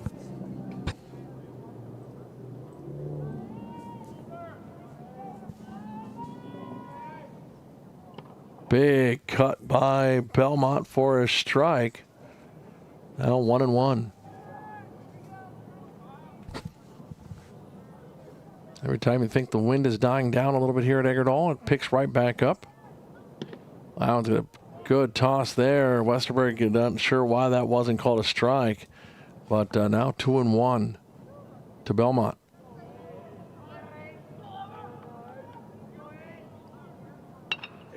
Big cut by Belmont for a strike. Now 1-1. Every time you think the wind is dying down a little bit here at Eggert Hall, it picks right back up. That was a good toss there. Westerberg not sure why that wasn't called a strike, but now 2-1 to Belmont.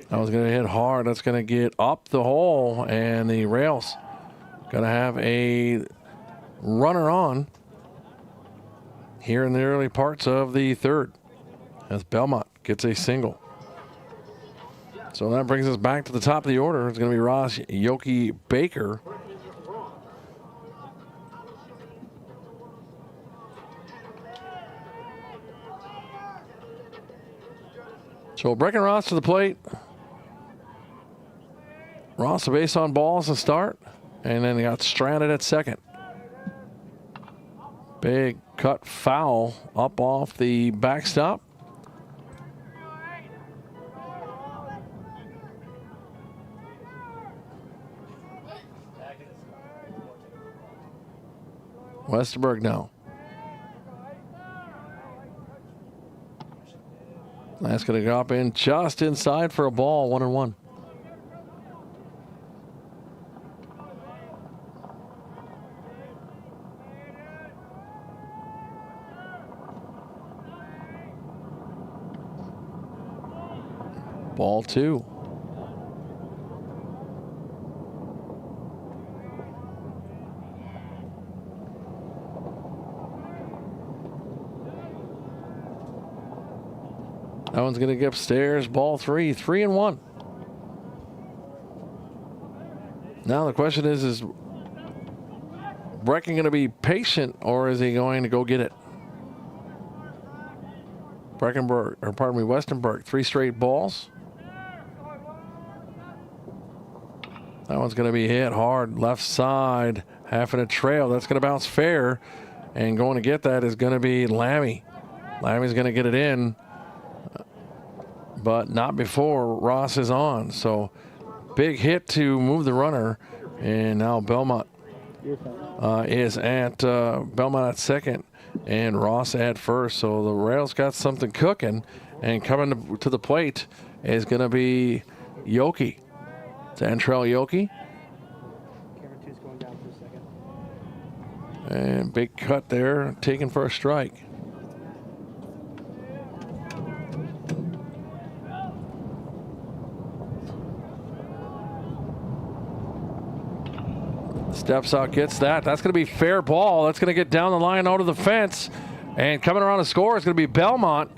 That was going to hit hard. That's going to get up the hole, and the Rails going to have a runner on here in the early parts of the third as Belmont gets a single. So that brings us back to the top of the order. It's going to be Ross Yoki Baker. So Brecken Ross to the plate. Ross a base on balls to start, and then he got stranded at second. Big cut foul up off the backstop. Westerberg now. That's going to drop in just inside for a ball, 1-1. Ball 2. That one's going to get upstairs. Ball 3, 3-1. Now the question is Brecken going to be patient, or is he going to go get it? Westenberg, 3 straight balls. That one's going to be hit hard, left side, half in a trail. That's going to bounce fair, and going to get that is going to be Lammy. Lammy's going to get it in, but not before Ross is on. So big hit to move the runner, and now Belmont is at Belmont at second and Ross at first. So the Rails got something cooking, and coming to the plate is going to be Yoki. It's Antrell Yoki. Camera 2's going down for a second. And big cut there, taken for a strike. Steps out, gets that. That's going to be fair ball. That's going to get down the line out of the fence. And coming around the score is going to be Belmont.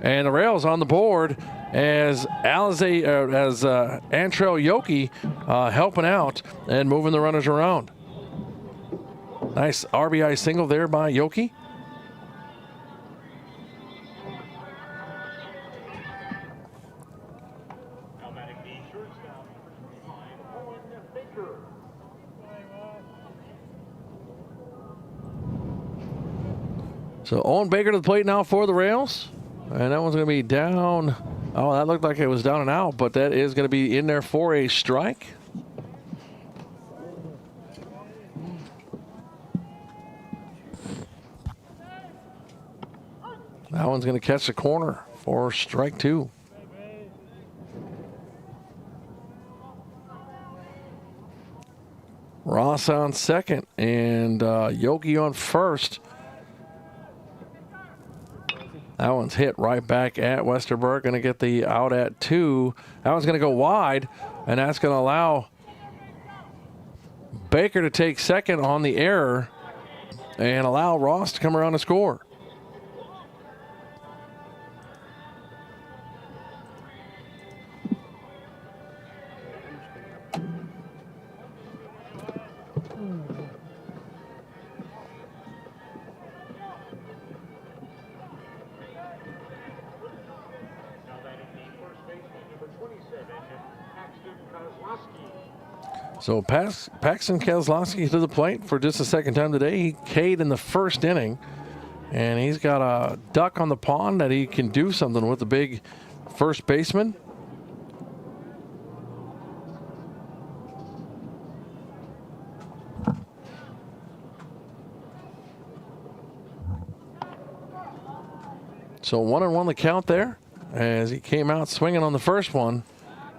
And the Rails on the board as Antrell Yoki helping out and moving the runners around. Nice RBI single there by Yoki. So Owen Baker to the plate now for the Rails. And that one's going to be down. Oh, that looked like it was down and out, but that is going to be in there for a strike. That one's going to catch the corner for strike 2. Ross on second and Yogi on first. That one's hit right back at Westerberg. Going to get the out at 2. That one's going to go wide, and that's going to allow Baker to take second on the error and allow Ross to come around and score. So Paxton Kozlowski to the plate for just the second time today. He K'd in the first inning, and he's got a duck on the pond that he can do something with, the big first baseman. So 1-1 the count there as he came out swinging on the first one.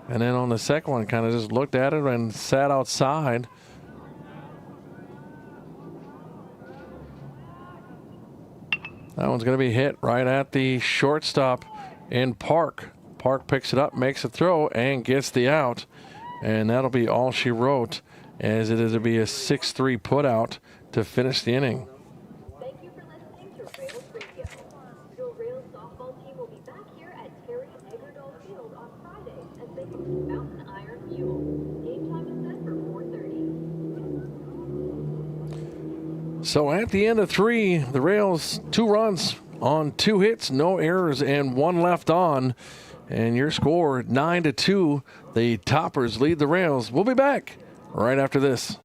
And then on the second one, kind of just looked at it and sat outside. That one's going to be hit right at the shortstop in Park. Park picks it up, makes a throw, and gets the out. And that'll be all she wrote, as it is to be a 6-3 putout to finish the inning. Thank you for listening to Rails Radio. Your Rails softball team will be back here at Terry Eggerdahl Field on Friday as they host Mountain Iron Mule. Game time is set for 4:30. So at the end of 3, the Rails 2 runs on 2 hits, no errors, and 1 left on. And your score 9-2. The Toppers lead the Rails. We'll be back right after this.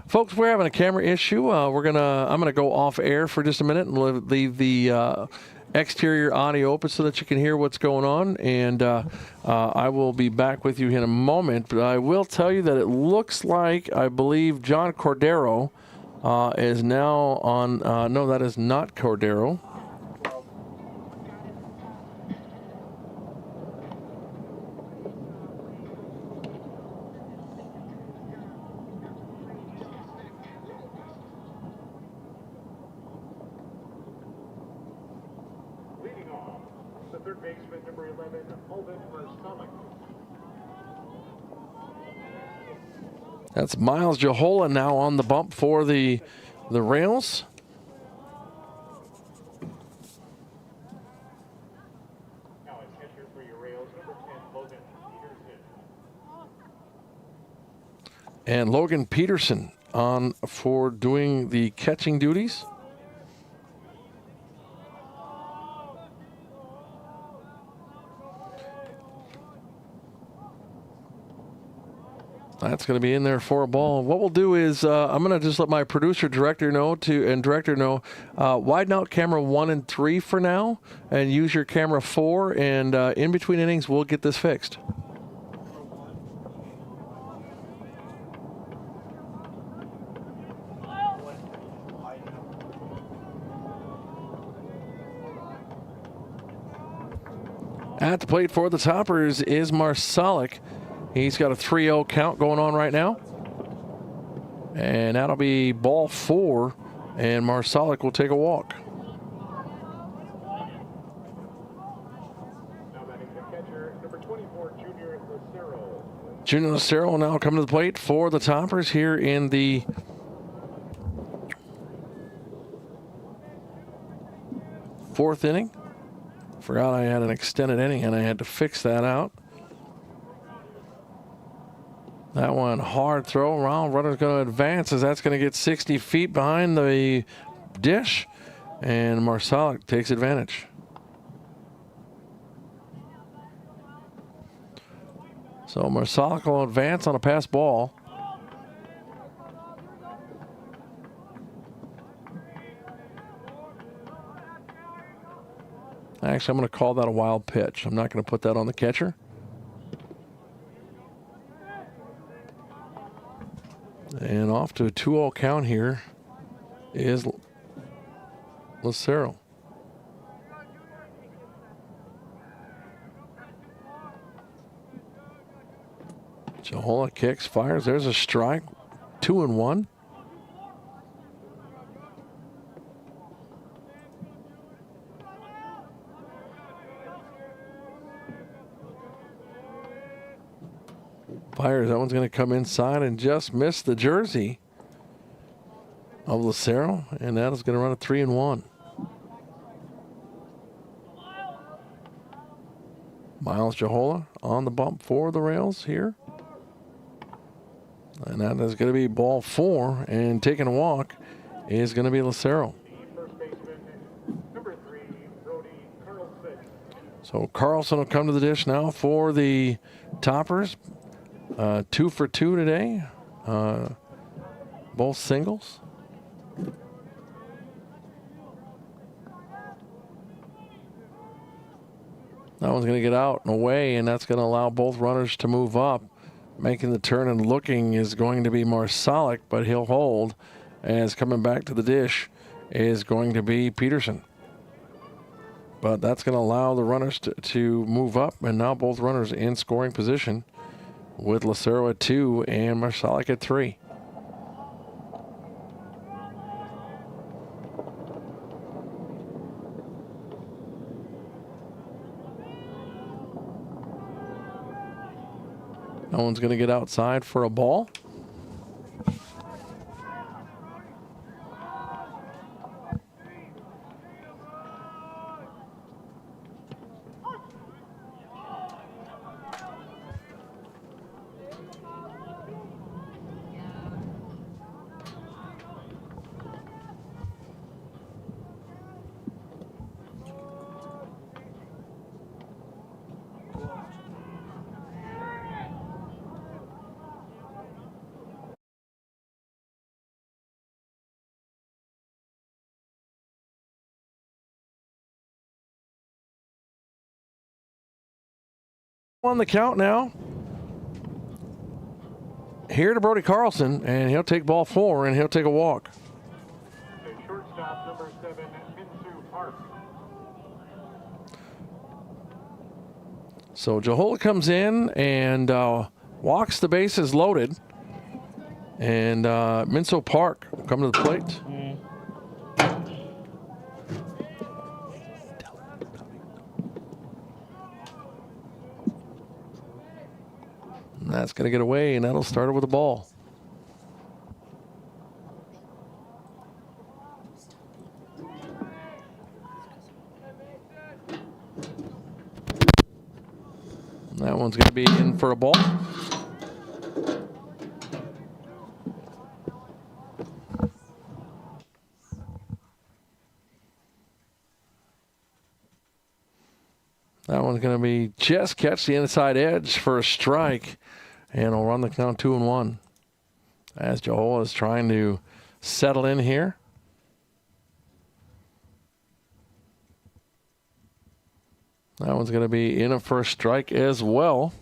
Folks, we're having a camera issue. I'm gonna go off air for just a minute and leave the exterior audio open so that you can hear what's going on. And I will be back with you in a moment. But I will tell you that it looks like, I believe, John Cordero is now on. No, that is not Cordero. That's Miles Jahola now on the bump for the Rails. And Logan Peterson on for doing the catching duties. That's going to be in there for a ball. What we'll do is I'm going to just let my director know widen out camera 1 and 3 for now and use your camera 4. And in between innings, we'll get this fixed. At the plate for the Toppers is Marsalik. He's got a 3-0 count going on right now. And that'll be ball 4, and Marsalik will take a walk. Now batting the catcher, number 24, Junior Lucero. Junior Lucero will now come to the plate for the Toppers here in the fourth inning. Forgot I had an extended inning, and I had to fix that out. That one, hard throw. Round runner's going to advance as that's going to get 60 feet behind the dish. And Marsalik takes advantage. So Marsalik will advance on a pass ball. Actually, I'm going to call that a wild pitch. I'm not going to put that on the catcher. And off to a 2-0 count here is Lucero. Jahola kicks, fires. There's a strike. 2-1. Fires. That one's going to come inside and just miss the jersey of Lucero, and that is going to run a 3-1. Miles Jahola on the bump for the rails here. And that is going to be ball 4, and taking a walk is going to be Lucero. First baseman, number 3, Brody Carlson. So Carlson will come to the dish now for the Toppers. 2 for 2 today, both singles. That one's going to get out and away, and that's going to allow both runners to move up. Making the turn and looking is going to be Marsalik, but he'll hold. As coming back to the dish is going to be Peterson. But that's going to allow the runners to move up, and now both runners in scoring position, with Lucero at 2 and Marsalik at 3. No one's going to get outside for a ball. On the count now. Here to Brody Carlson, and he'll take ball 4, and he'll take a walk. The shortstop, number 7, Minsu Park. So Jahola comes in and walks the bases loaded. And Minso Park will come to the plate. And that's going to get away, and that'll start it with a ball. That one's going to be in for a ball. That one's going to be just catch the inside edge for a strike. And we'll run the count 2-1 as Jehola is trying to settle in here. That one's going to be in a first strike as well.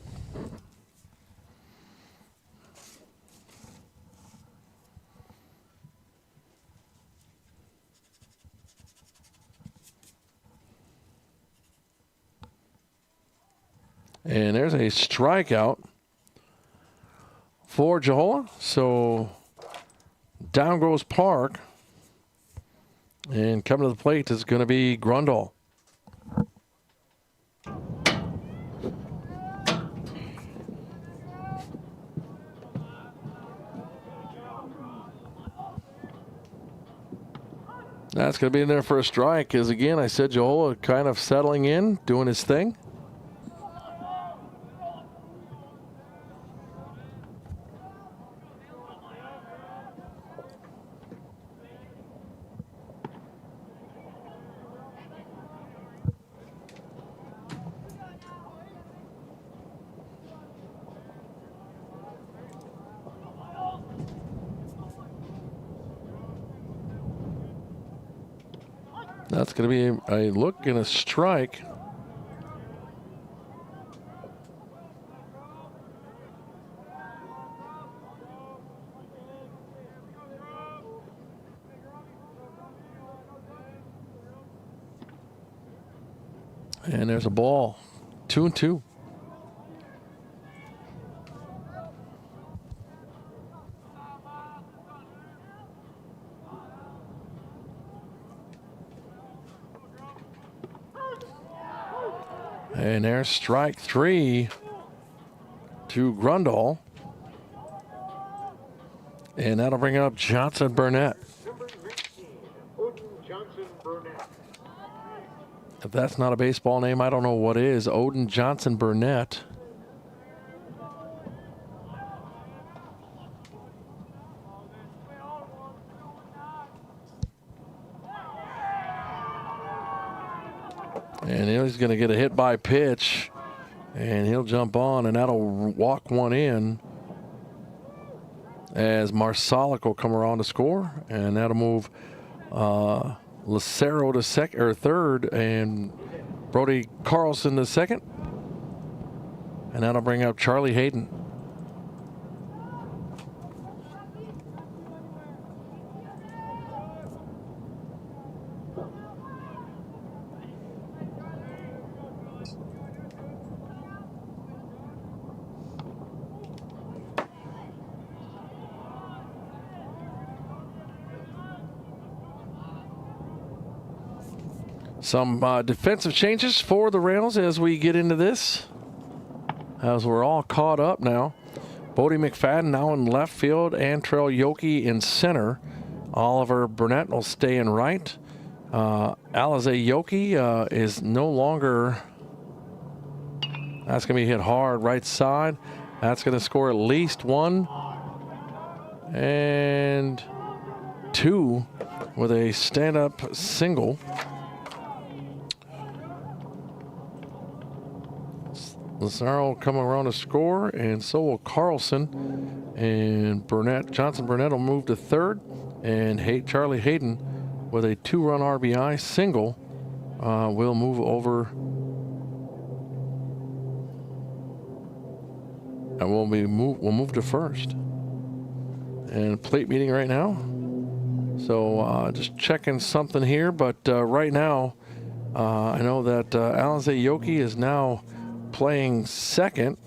And there's a strikeout for Jehola. So down goes Park. And coming to the plate is going to be Grundle. That's going to be in there for a strike because, again, I said Jehola kind of settling in, doing his thing. That's going to be a look and a strike. And there's a ball. 2-2. And there's strike 3 to Grundle. And that'll bring up Johnson Burnett. If that's not a baseball name, I don't know what is. Odin Johnson Burnett. And he's going to get a hit by pitch, and he'll jump on, and that'll walk one in as Marsalic will come around to score, and that'll move Lucero to second or third, and Brody Carlson to second, and that'll bring up Charlie Hayden. Some defensive changes for the Rails as we get into this, as we're all caught up now. Bodie McFadden now in left field, Antrell Yoki in center. Oliver Burnett will stay in right. Alize Yoki is no longer, that's going to be hit hard right side. That's going to score at least 1 and 2 with a stand-up single. Lazaro will come around to score, and so will Carlson. And Johnson Burnett will move to third, and Charlie Hayden with a 2-run RBI single will move over. And we'll move to first. And plate meeting right now. So just checking something here, but right now I know that Alize Yoki is now playing second.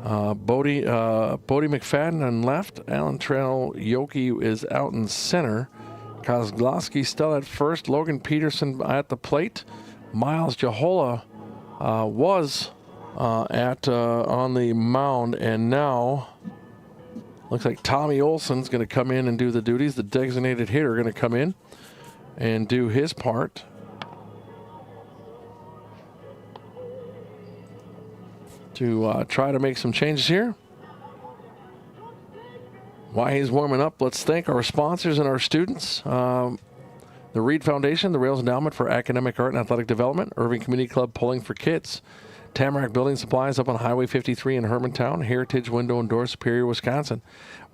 Bodie McFadden on left. Antrell Yoki is out in center. Kozlowski still at first. Logan Peterson at the plate. Miles Jehola was on the mound, and now looks like Tommy Olson's going to come in and do the duties. The designated hitter going to come in and do his part. To try to make some changes here. While he's warming up, let's thank our sponsors and our students. The Reed Foundation, the Rails Endowment for Academic Art and Athletic Development, Irving Community Club Pulling for Kids, Tamarack Building Supplies up on Highway 53 in Hermantown. Heritage Window and Door, Superior, Wisconsin.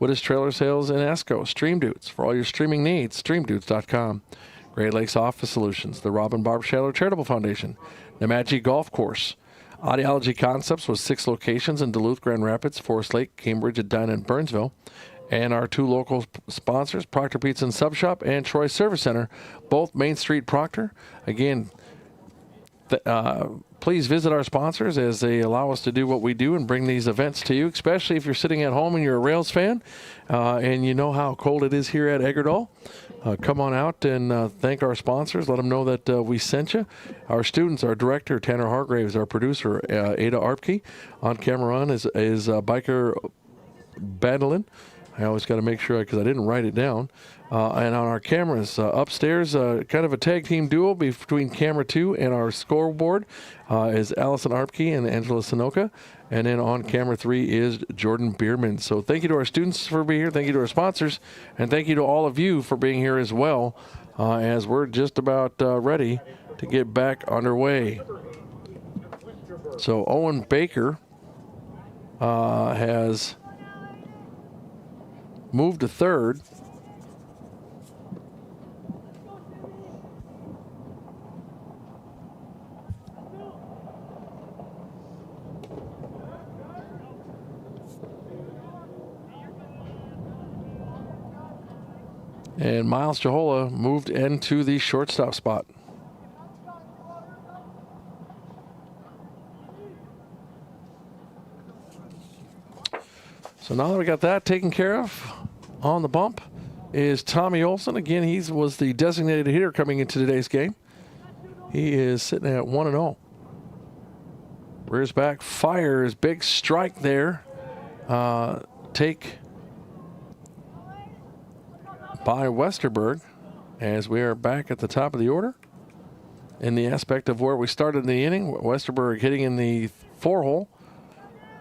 Wittes Trailer Sales in Esco. Stream Dudes. For all your streaming needs, streamdudes.com. Great Lakes Office Solutions. The Robin Barb Shaler Charitable Foundation. Nemaji Golf Course. Audiology Concepts with 6 locations in Duluth, Grand Rapids, Forest Lake, Cambridge, Edina, and Burnsville. And our 2 local sponsors, Proctor Pizza and Sub Shop and Troy Service Center, both Main Street Proctor. Again, please visit our sponsors as they allow us to do what we do and bring these events to you, especially if you're sitting at home and you're a Rails fan and you know how cold it is here at Eggerdahl. Come on out and thank our sponsors. Let them know that we sent you. Our students, our director, Tanner Hargraves, our producer, Ada Arpke. On camera on is Biker Badalin. I always got to make sure because I didn't write it down. And on our cameras upstairs, kind of a tag team duo between camera 2 and our scoreboard is Allison Arpke and Angela Sanoka. And then on camera 3 is Jordan Bierman. So thank you to our students for being here. Thank you to our sponsors. And thank you to all of you for being here as well as we're just about ready to get back underway. So Owen Baker has moved to third. And Miles Jahola moved into the shortstop spot. So now that we got that taken care of, on the bump is Tommy Olson. Again, he was the designated hitter coming into today's game. He is sitting at 1-0. Rears back, fires, big strike there. Take by Westerberg as we are back at the top of the order. In the aspect of where we started in the inning, Westerberg hitting in the 4-hole,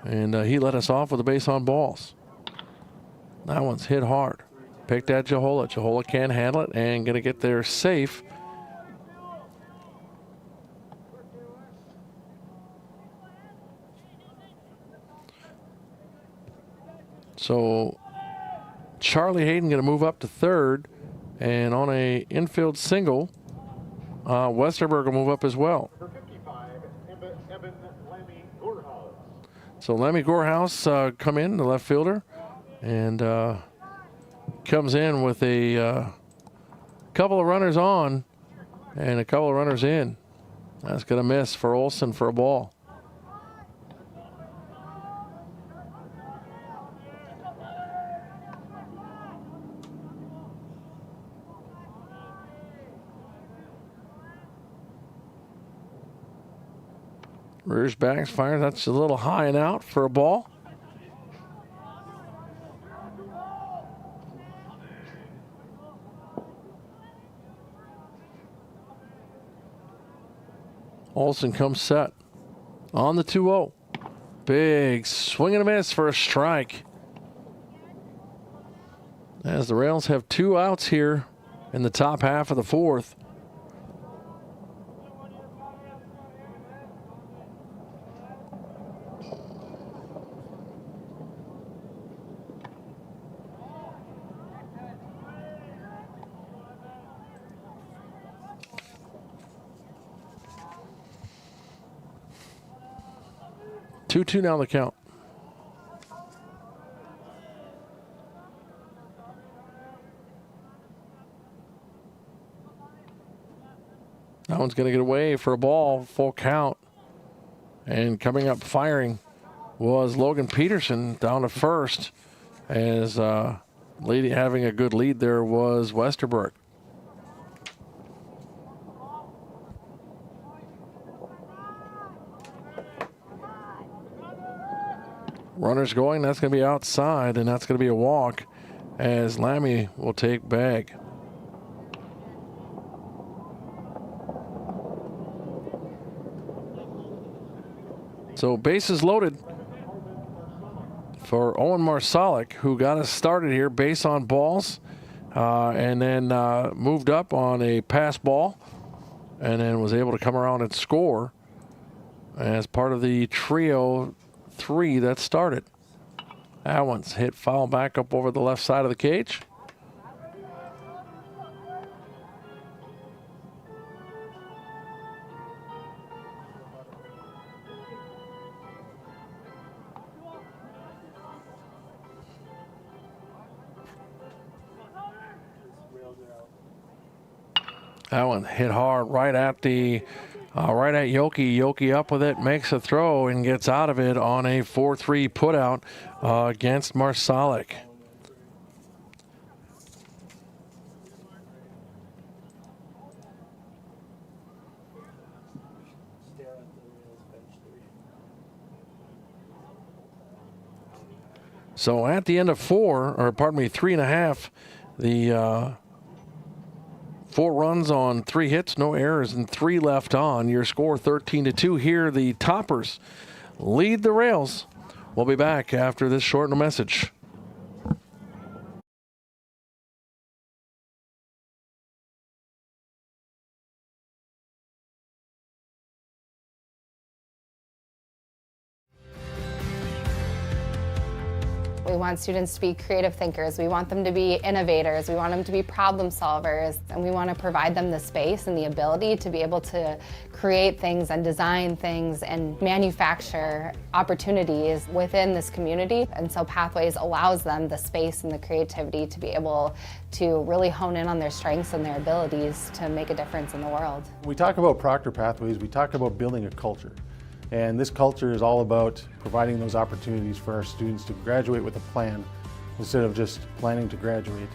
and he let us off with a base on balls. That one's hit hard. Picked at Jahola. Jahola can't handle it and going to get there safe. So Charlie Hayden going to move up to third, and on a infield single, Westerberg will move up as well. So Lemmy Gorehouse come in, the left fielder, and comes in with a couple of runners on and a couple of runners in. That's going to miss for Olson for a ball. Rears back, fires. That's a little high and out for a ball. Olson comes set on the 2-0. Big swing and a miss for a strike. As the Rails have 2 outs here in the top half of the 4th. Two now the count. That one's going to get away for a ball, full count. And coming up firing was Logan Peterson down to first, as having a good lead there was Westerberg. Runners going, that's going to be outside, and that's going to be a walk as Lammy will take bag. So bases loaded for Owen Marsalic, who got us started here, base on balls, and then moved up on a pass ball, and then was able to come around and score. as part of the trio 3 that started. That one's hit foul back up over the left side of the cage. That one hit hard right at the right at Yoki. Yoki up with it, makes a throw and gets out of it on a 4-3 putout against Marsalik. So at the end of 3.5, the 4 runs on 3 hits, no errors, and 3 left on. Your score 13-2 here. The Toppers lead the Rails. We'll be back after this short message. We want students to be creative thinkers. We want them to be innovators. We want them to be problem solvers. And we want to provide them the space and the ability to be able to create things and design things and manufacture opportunities within this community. And so Pathways allows them the space and the creativity to be able to really hone in on their strengths and their abilities to make a difference in the world. When we talk about Proctor Pathways, we talk about building a culture. And this culture is all about providing those opportunities for our students to graduate with a plan instead of just planning to graduate,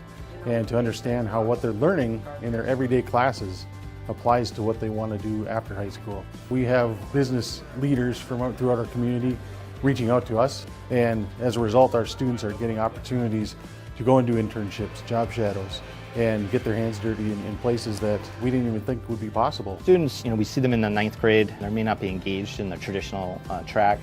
and to understand how what they're learning in their everyday classes applies to what they want to do after high school. We have business leaders from throughout our community reaching out to us, and as a result our students are getting opportunities to go and do internships, job shadows, and get their hands dirty in places that we didn't even think would be possible. Students, we see them in the 9th grade. They may not be engaged in the traditional track.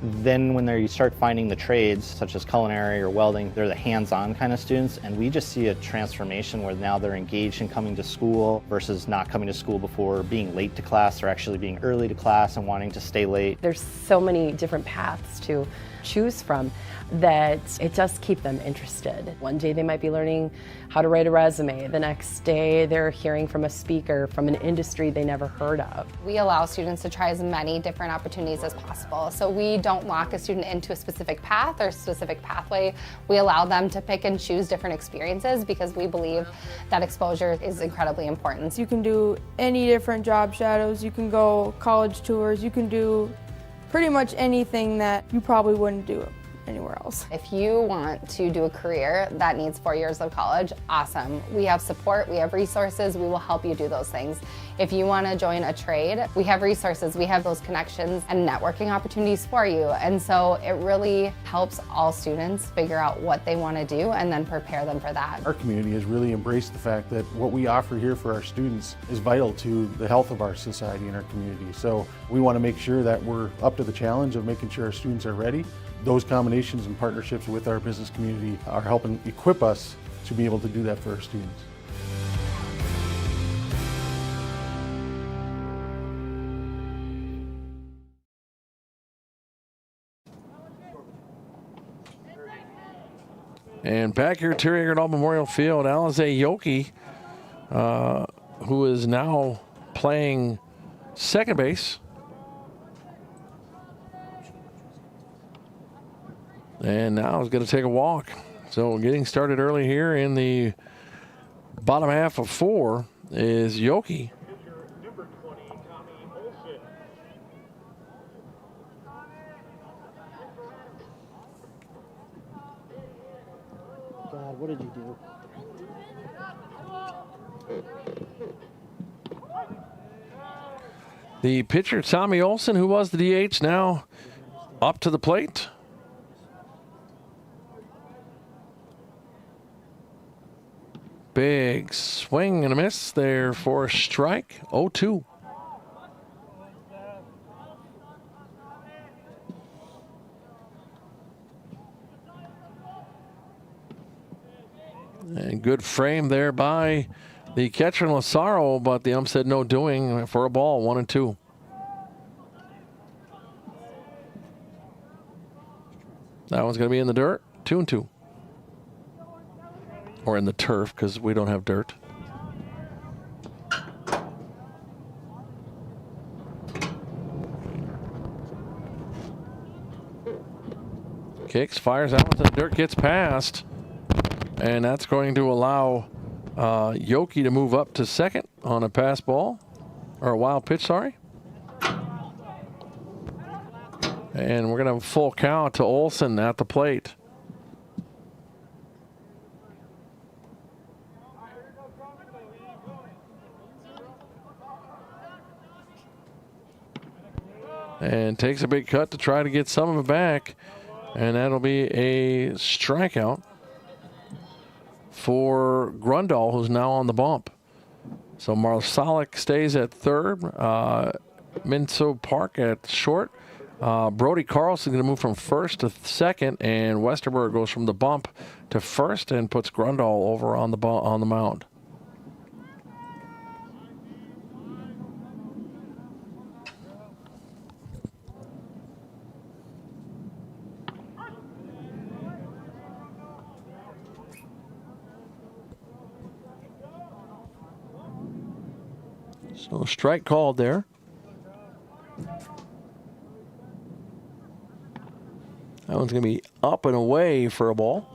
Then when you start finding the trades, such as culinary or welding, they're the hands-on kind of students, and we just see a transformation where now they're engaged in coming to school versus not coming to school before, being late to class. They're actually being early to class and wanting to stay late. There's so many different paths to choose from that it does keep them interested. One day they might be learning how to write a resume. The next day they're hearing from a speaker from an industry they never heard of. We allow students to try as many different opportunities as possible. So we don't lock a student into a specific path or specific pathway. We allow them to pick and choose different experiences because we believe that exposure is incredibly important. You can do any different job shadows, you can go college tours, you can do pretty much anything that you probably wouldn't do anywhere else. If you want to do a career that needs 4 years of college, awesome. We have support, we have resources, we will help you do those things. If you want to join a trade, we have resources, we have those connections and networking opportunities for you. And so it really helps all students figure out what they want to do and then prepare them for that. Our community has really embraced the fact that what we offer here for our students is vital to the health of our society and our community. So we want to make sure that we're up to the challenge of making sure our students are ready. Those combinations and partnerships with our business community are helping equip us to be able to do that for our students. And back here at Terry Eggerdall Memorial Field, Alize Yoki, who is now playing second base. And now is going to take a walk. So getting started early here in the bottom half of 4 is Yoki. God, what did you do? The pitcher, Tommy Olson, who was the DH, now up to the plate. Big swing and a miss there for a strike. 0-2. And good frame there by the catcher Lazaro, but the ump said no doing for a ball, 1-2. That one's going to be in the dirt. 2-2. Or in the turf, because we don't have dirt. Kicks, fires out into the dirt, gets past. And that's going to allow Yoki to move up to second on a pass ball. Or a wild pitch, sorry. And we're going to have a full count to Olsen at the plate. And takes a big cut to try to get some of it back. And that'll be a strikeout for Grundahl, who's now on the bump. So Marsalik stays at third. Minso Park at short. Brody Carlson going to move from first to second, and Westerberg goes from the bump to first and puts Grundahl over on the mound. So strike called there. That one's going to be up and away for a ball.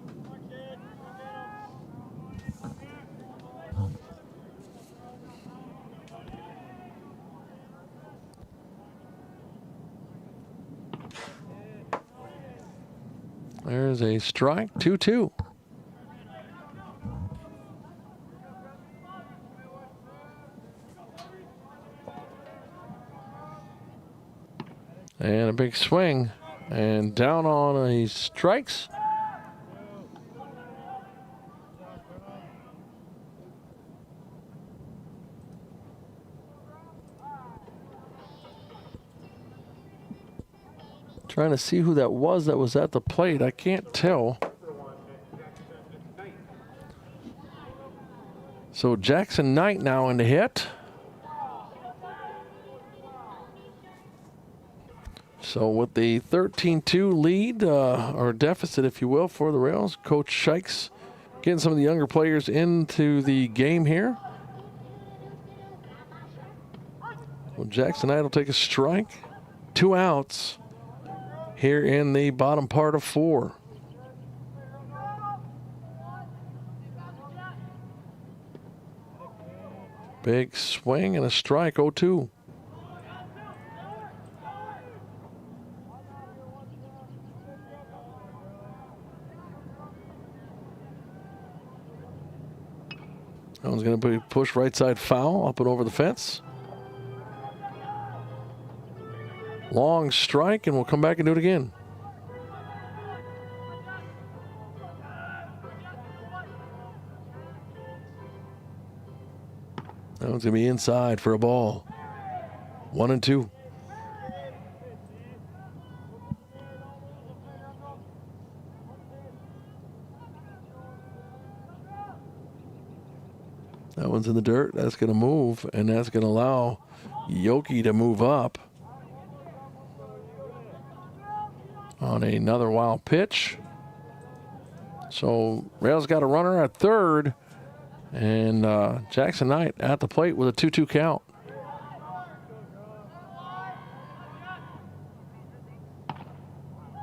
There's a strike, 2-2. And a big swing. And down on he strikes. Trying to see who that was at the plate. I can't tell. So Jackson Knight now in the hit. So with the 13-2 lead, or deficit, if you will, for the Rails, Coach Shikes getting some of the younger players into the game here. Well, Jackson Knight will take a strike. 2 outs here in the bottom part of 4. Big swing and a strike, 0-2. That one's going to be pushed right side foul, up and over the fence. Long strike, and we'll come back and do it again. That one's going to be inside for a ball. 1-2. That one's in the dirt. That's going to move, and that's going to allow Yoki to move up on another wild pitch. So Rails got a runner at third, and Jackson Knight at the plate with a 2-2 count.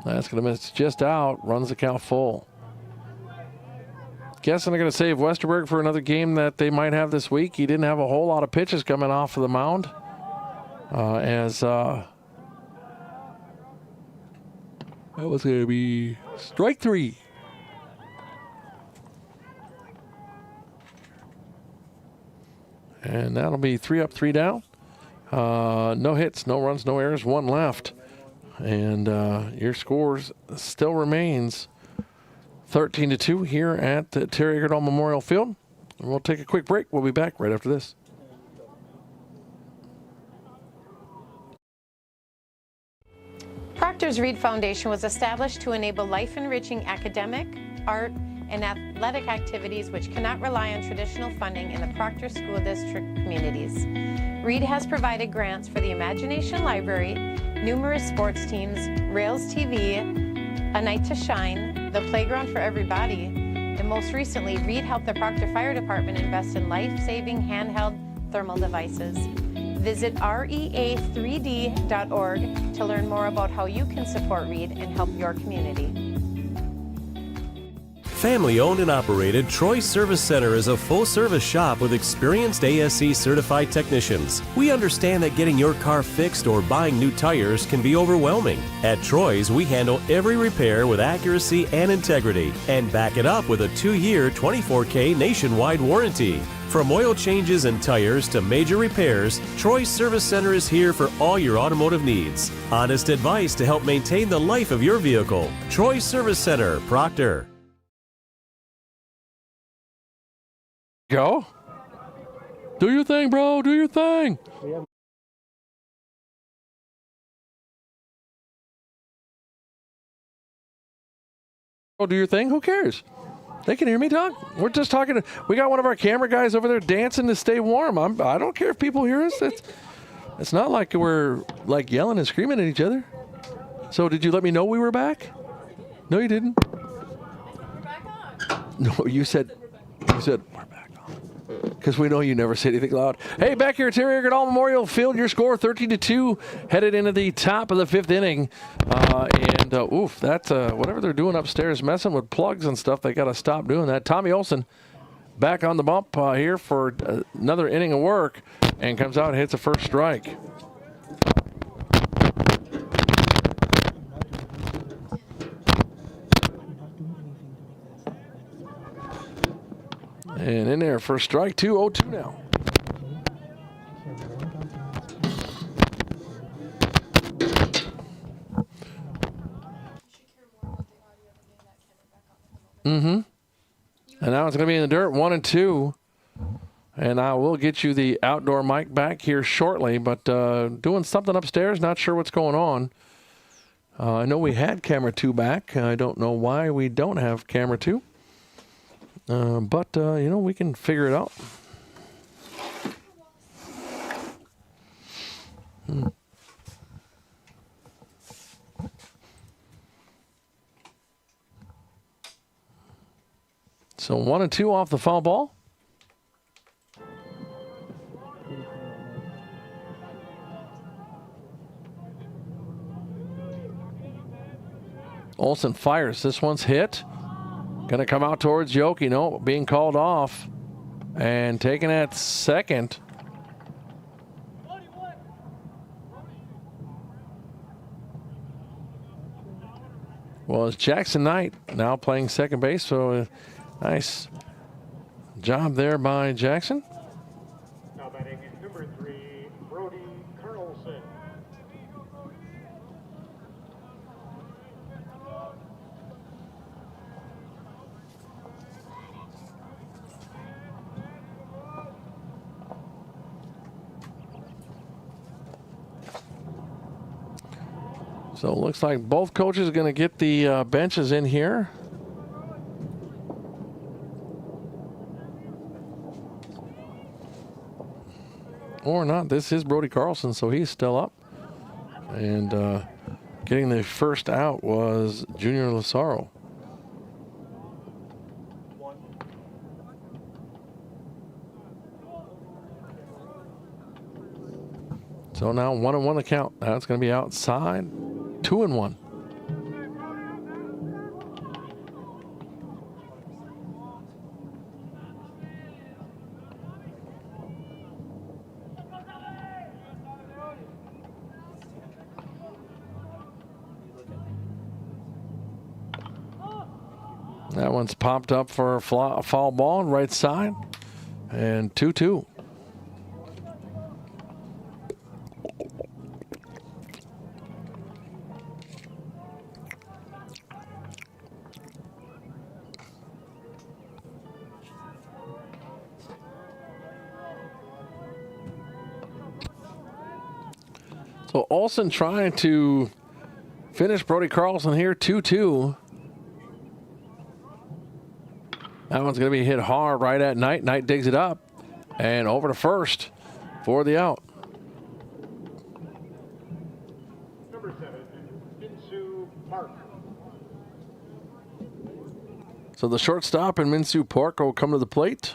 That's going to miss just out, runs the count full. Guessing they're going to save Westerberg for another game that they might have this week. He didn't have a whole lot of pitches coming off of the mound. That was going to be strike 3. And that'll be 3 up, 3 down. No hits, no runs, no errors, 1 left. And your scores still remains 13-2 here at the Terry Egerdahl Memorial Field. And we'll take a quick break. We'll be back right after this. Proctor's Reed Foundation was established to enable life-enriching academic, art, and athletic activities which cannot rely on traditional funding in the Proctor School District communities. Reed has provided grants for the Imagination Library, numerous sports teams, Rails TV, A Night to Shine, The Playground for Everybody, and most recently, Reed helped the Proctor Fire Department invest in life-saving handheld thermal devices. Visit rea3d.org to learn more about how you can support Reed and help your community. Family owned and operated, Troy's Service Center is a full service shop with experienced ASE certified technicians. We understand that getting your car fixed or buying new tires can be overwhelming. At Troy's, we handle every repair with accuracy and integrity and back it up with a 2-year, 24K nationwide warranty. From oil changes and tires to major repairs, Troy's Service Center is here for all your automotive needs. Honest advice to help maintain the life of your vehicle. Troy's Service Center, Proctor. Go. Do your thing, bro. Do your thing. Oh, do your thing? Who cares? They can hear me talk. We're just talking. We got one of our camera guys over there dancing to stay warm. I don't care if people hear us. It's not like we're like yelling and screaming at each other. So did you let me know we were back? No, you didn't. We're back on. No, you said we're back. Because we know you never say anything loud. Hey, back here at Terry Eggert Memorial Field, your score 13-2, headed into the top of the 5th inning. Oof, that's whatever they're doing upstairs, messing with plugs and stuff. They got to stop doing that. Tommy Olson back on the bump here for another inning of work, and comes out and hits a first strike. And in there, first strike, 2-0-2 now. And now it's going to be in the dirt, 1-2. And I will get you the outdoor mic back here shortly, but doing something upstairs, not sure what's going on. I know we had camera 2 back. I don't know why we don't have camera 2. But we can figure it out. So 1-2 off the foul ball. Olson fires. This one's hit. Going to come out towards Yoki. Being called off and taken at second. Well, it's Jackson Knight now playing second base. So nice job there by Jackson. Now batting number 3, Brody Carlson. So it looks like both coaches are going to get the benches in here. Or not. This is Brody Carlson, so he's still up. And getting the first out was Junior Lazaro. So now 1-1 the count. Now it's going to be outside. 2-1. That one's popped up for a foul ball on right side. And 2-2. So Olson trying to finish Brody Carlson here, 2-2. That one's going to be hit hard right at Knight. Knight digs it up and over to first for the out. Number 7, Insoo Park. So the shortstop and Minsu Park will come to the plate.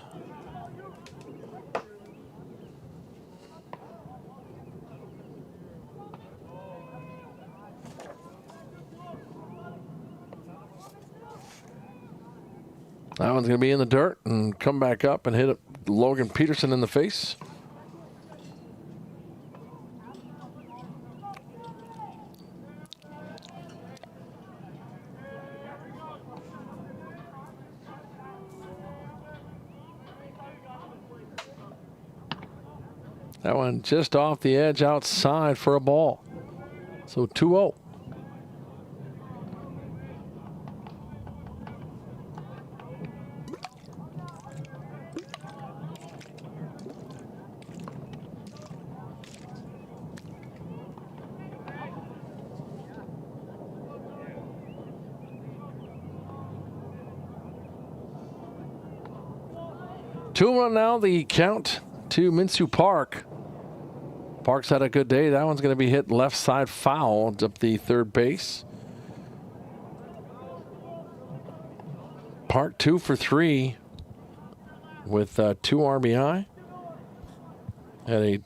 That one's going to be in the dirt and come back up and hit Logan Peterson in the face. That one just off the edge outside for a ball. So 2-0. Two-one now, the count to Minsu Park. Park's had a good day. That one's going to be hit left side foul up the third base. Park 2 for 3 with 2 RBI. Had a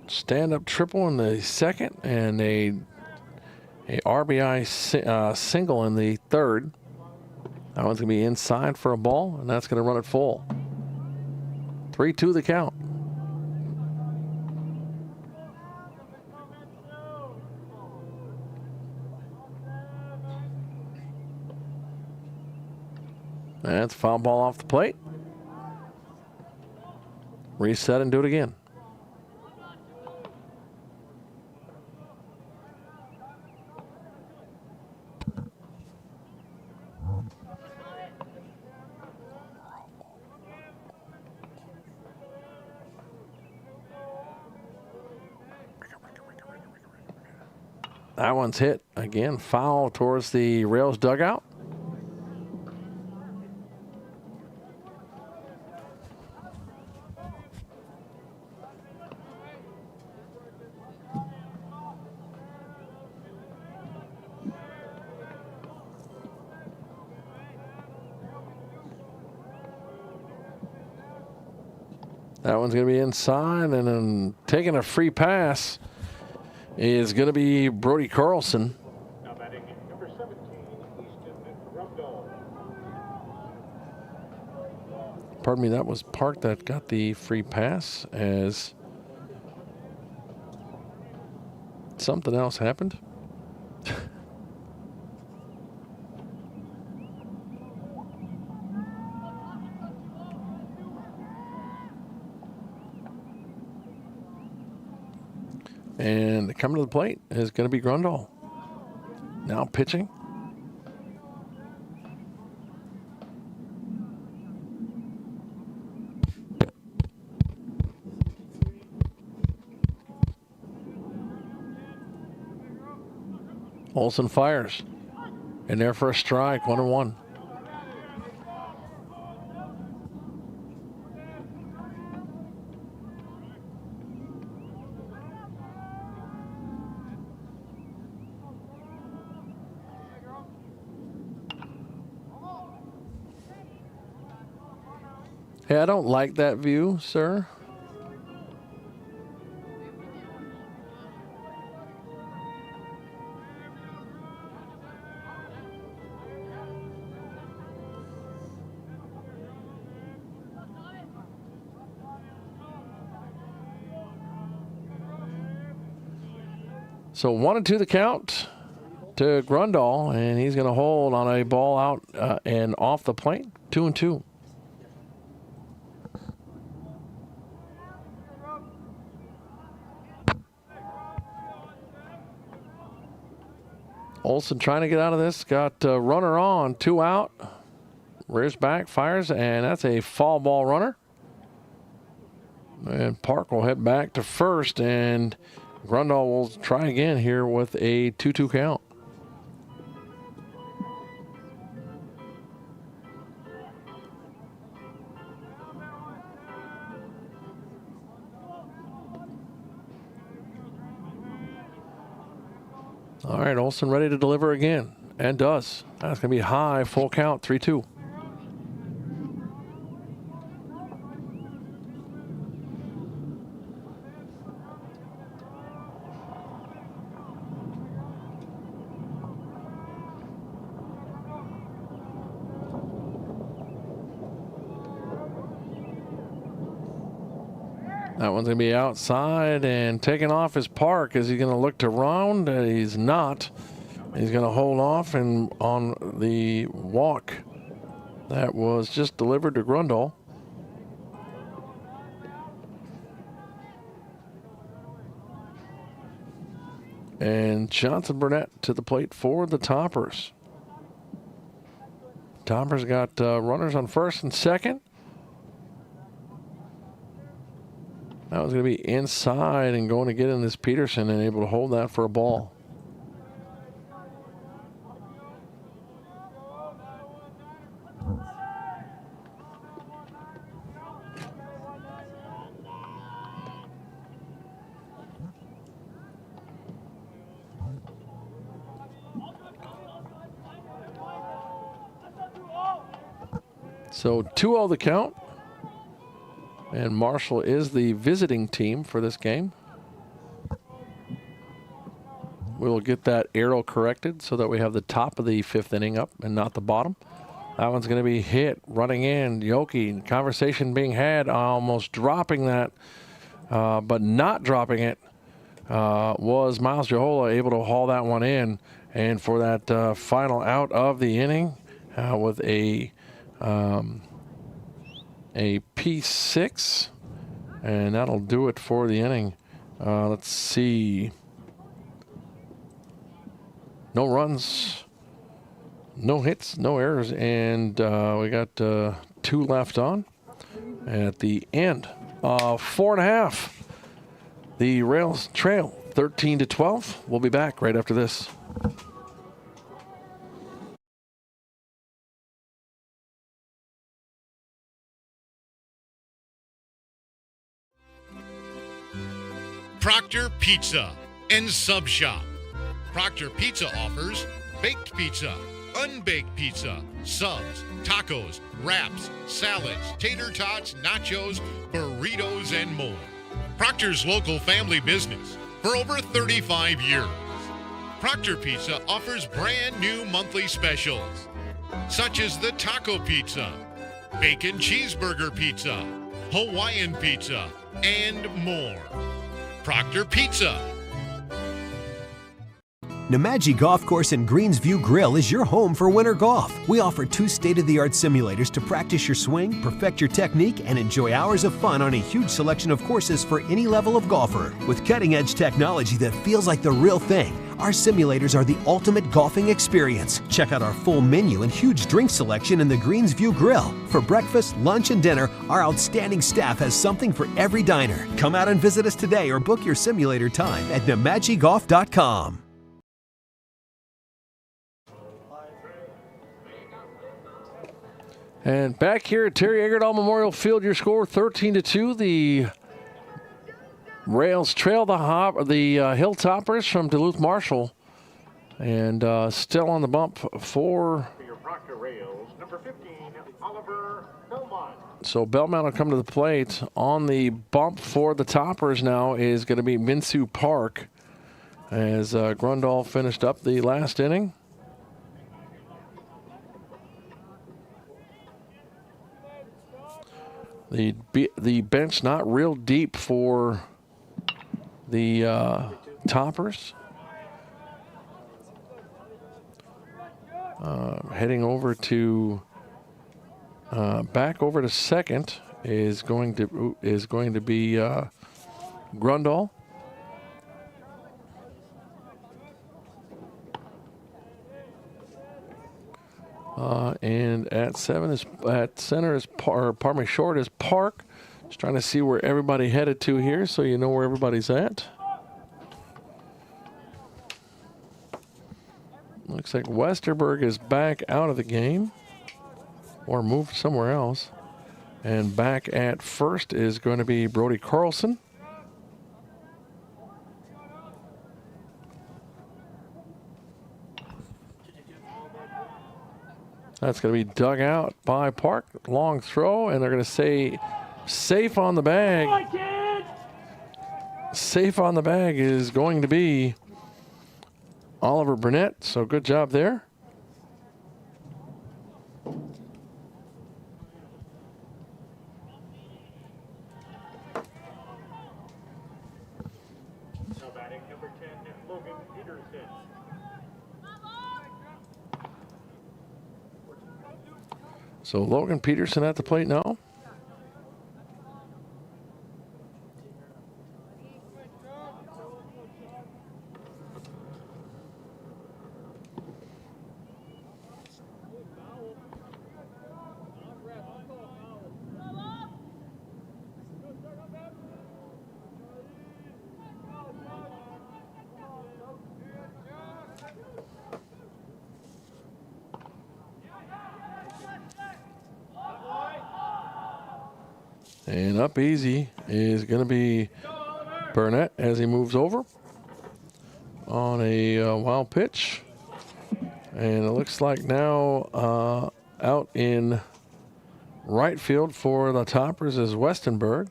stand-up triple in the second and a RBI single in the third. That one's going to be inside for a ball, and that's going to run it full. 3-2 the count. That's a foul ball off the plate. Reset and do it again. That one's hit again, foul towards the Rails dugout. That one's going to be inside, and then taking a free pass is going to be Brody Carlson. Now batting number 17, Easton Rumdahl. Pardon me, that was Park that got the free pass as something else happened. And coming to the plate is going to be Grundle. Now pitching. Olsen fires. In there for a strike, 1-1. Hey, I don't like that view, sir. So 1-2 the count to Grundle, and he's going to hold on a ball out and off the plate. 2-2. Olsen trying to get out of this. Got a runner on, 2 out. Rears back, fires, and that's a foul ball runner. And Park will head back to first, and Grundle will try again here with a 2-2 count. All right, Olsen ready to deliver again. And does. That's going to be high, full count, 3-2. That one's going to be outside and taking off his Park. Is he going to look to round? He's not. He's going to hold off and on the walk that was just delivered to Grundle. And Johnson Burnett to the plate for the Toppers. Toppers got runners on first and second. That was going to be inside and going to get in this Peterson and able to hold that for a ball. So 2-0 the count. And Marshall is the visiting team for this game. We'll get that arrow corrected so that we have the top of the 5th inning up and not the bottom. That one's going to be hit, running in. Yoki, conversation being had, almost dropping that, but not dropping it, was Miles Johola able to haul that one in. And for that final out of the inning with a P6, and that'll do it for the inning. Let's see. No runs, no hits, no errors, and we got 2 left on. At the end of 4.5, the Rails trail 13-12. We'll be back right after this. Proctor Pizza and Sub Shop. Proctor Pizza offers baked pizza, unbaked pizza, subs, tacos, wraps, salads, tater tots, nachos, burritos, and more. Proctor's local family business for over 35 years. Proctor Pizza offers brand new monthly specials, such as the taco pizza, bacon cheeseburger pizza, Hawaiian pizza, and more. Proctor Pizza. Namaji Golf Course and Greensview Grill is your home for winter golf. We offer 2 state-of-the-art simulators to practice your swing, perfect your technique, and enjoy hours of fun on a huge selection of courses for any level of golfer. With cutting-edge technology that feels like the real thing, our simulators are the ultimate golfing experience. Check out our full menu and huge drink selection in the Greensview Grill. For breakfast, lunch, and dinner, our outstanding staff has something for every diner. Come out and visit us today or book your simulator time at namajigolf.com. And back here at Terry Egerdahl Memorial Field, your score 13-2. The Rails trail the Hilltoppers from Duluth Marshall, and still on the bump for your Proctor Rails, number 15, Oliver Belmont. So Belmont will come to the plate. On the bump for the Toppers now is going to be Minsu Park, as Grundle finished up the last inning. The bench not real deep for the Toppers. Heading over to back over to second is going to be Grundle. And at center is short is Park. Just trying to see where everybody headed to here, so you know where everybody's at. Looks like Westerberg is back out of the game, or moved somewhere else. And back at first is going to be Brody Carlson. That's going to be dug out by Park. Long throw, and they're going to say safe on the bag. Safe on the bag is going to be Oliver Burnett, so good job there. Now batting number 10, Logan Peterson. So Logan Peterson at the plate now. And up easy is going to be Burnett as he moves over on a wild pitch. And it looks like now out in right field for the Toppers is Westerberg,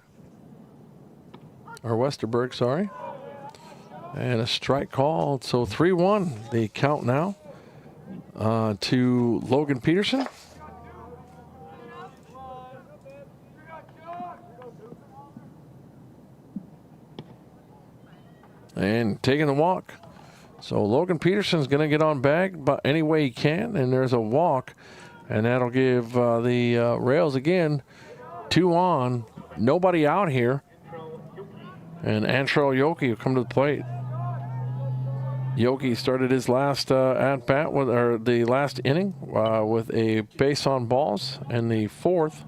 sorry. And a strike called. So 3-1 the count now to Logan Peterson. And taking the walk. So Logan Peterson's going to get on bag but any way he can, and there's a walk, and that'll give the Rails again 2 on, nobody out here, and Antrell Yoki will come to the plate. Yoki started his last at bat the last inning with a base on balls in the 4th.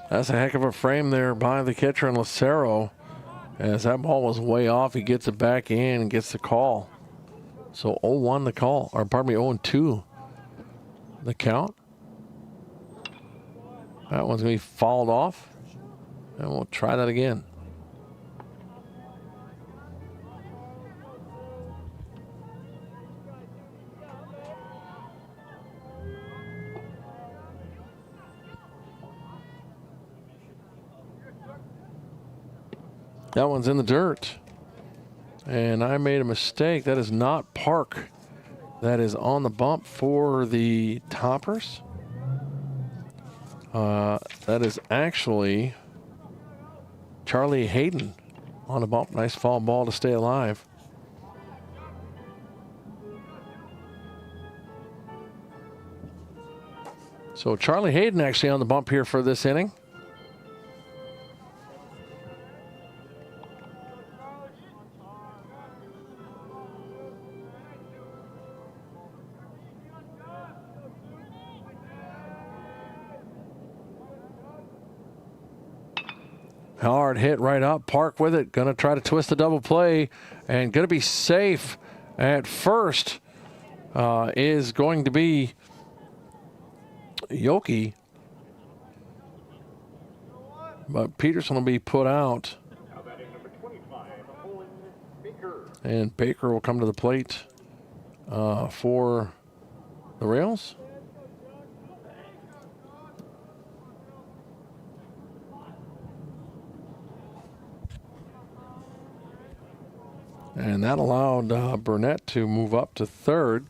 That's a heck of a frame there by the catcher in Lucero. As that ball was way off, he gets it back in and gets the call. So 0-1 the call, or pardon me, 0-2 the count. That one's going to be fouled off, and we'll try that again. That one's in the dirt. And I made a mistake. That is not Park. That is on the bump for the Toppers. That is actually Charlie Hayden on the bump. Nice foul ball to stay alive. So Charlie Hayden actually on the bump here for this inning. Hard hit right up. Park with it. Going to try to twist the double play and going to be safe at first is going to be Yoki. But Peterson will be put out. And Baker will come to the plate for the Rails. And that allowed Burnett to move up to third.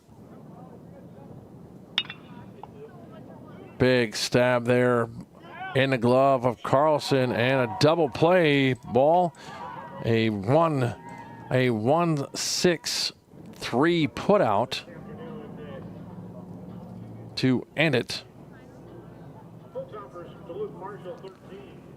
Big stab there in the glove of Carlson and a double play ball. A 1-6-3 put out to end it.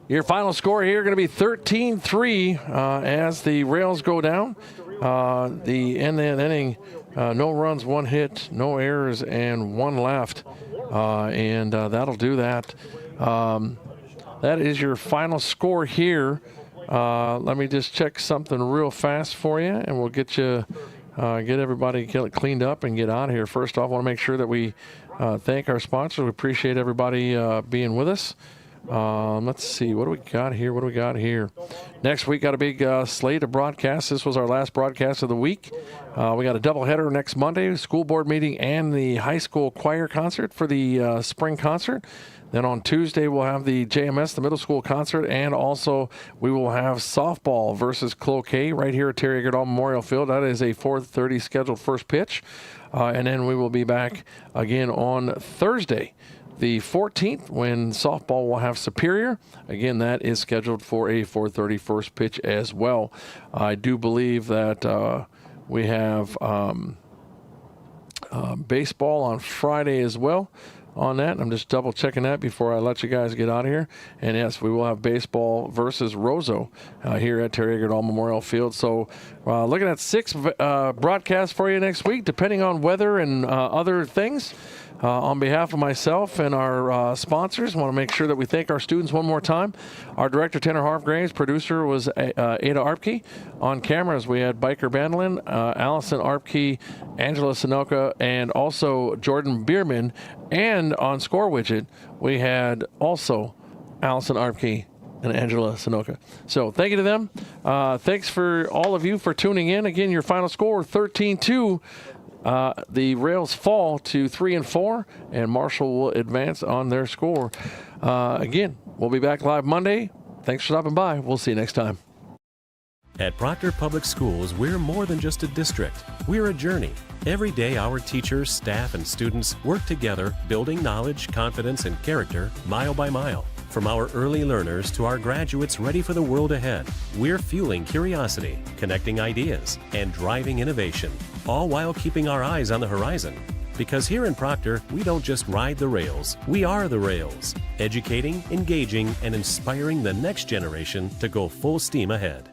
Your final score here going to be 13-3 as the Rails go down. The end of the inning, no runs, 1 hit, no errors, and 1 left. And that'll do that. That is your final score here. Let me just check something real fast for you, and we'll get you get everybody cleaned up and get out of here. First off, I want to make sure that we thank our sponsors. We appreciate everybody being with us. Let's see, what do we got here? Next week, got a big slate of broadcasts. This was our last broadcast of the week. We got a doubleheader next Monday, school board meeting and the high school choir concert for the spring concert. Then on Tuesday, we'll have the JMS, the middle school concert, and also we will have softball versus Cloquet right here at Terry Eggert Memorial Field. That is a 4:30 scheduled first pitch. And then we will be back again on Thursday, the 14th, when softball will have Superior. Again, that is scheduled for a 4:30 first pitch as well. I do believe that we have baseball on Friday as well on that. I'm just double checking that before I let you guys get out of here. And yes, we will have baseball versus Roseau here at Terry Eggert Memorial Field. So looking at 6 broadcasts for you next week, depending on weather and other things. On behalf of myself and our sponsors, I want to make sure that we thank our students one more time. Our director, Tanner Hargraves, producer was Ada Arpke. On cameras, we had Biker Bandlin, Allison Arpke, Angela Sunoka, and also Jordan Bierman. And on score widget, we had also Allison Arpke and Angela Sunoka. So thank you to them. Thanks for all of you for tuning in. Again, your final score, 13-2. The Rails fall to 3-4, and Marshall will advance on their score. Again, we'll be back live Monday. Thanks for stopping by. We'll see you next time. At Proctor Public Schools, we're more than just a district. We're a journey. Every day, our teachers, staff, and students work together, building knowledge, confidence, and character mile by mile. From our early learners to our graduates ready for the world ahead, we're fueling curiosity, connecting ideas, and driving innovation, all while keeping our eyes on the horizon. Because here in Proctor, we don't just ride the rails, we are the rails, educating, engaging, and inspiring the next generation to go full steam ahead.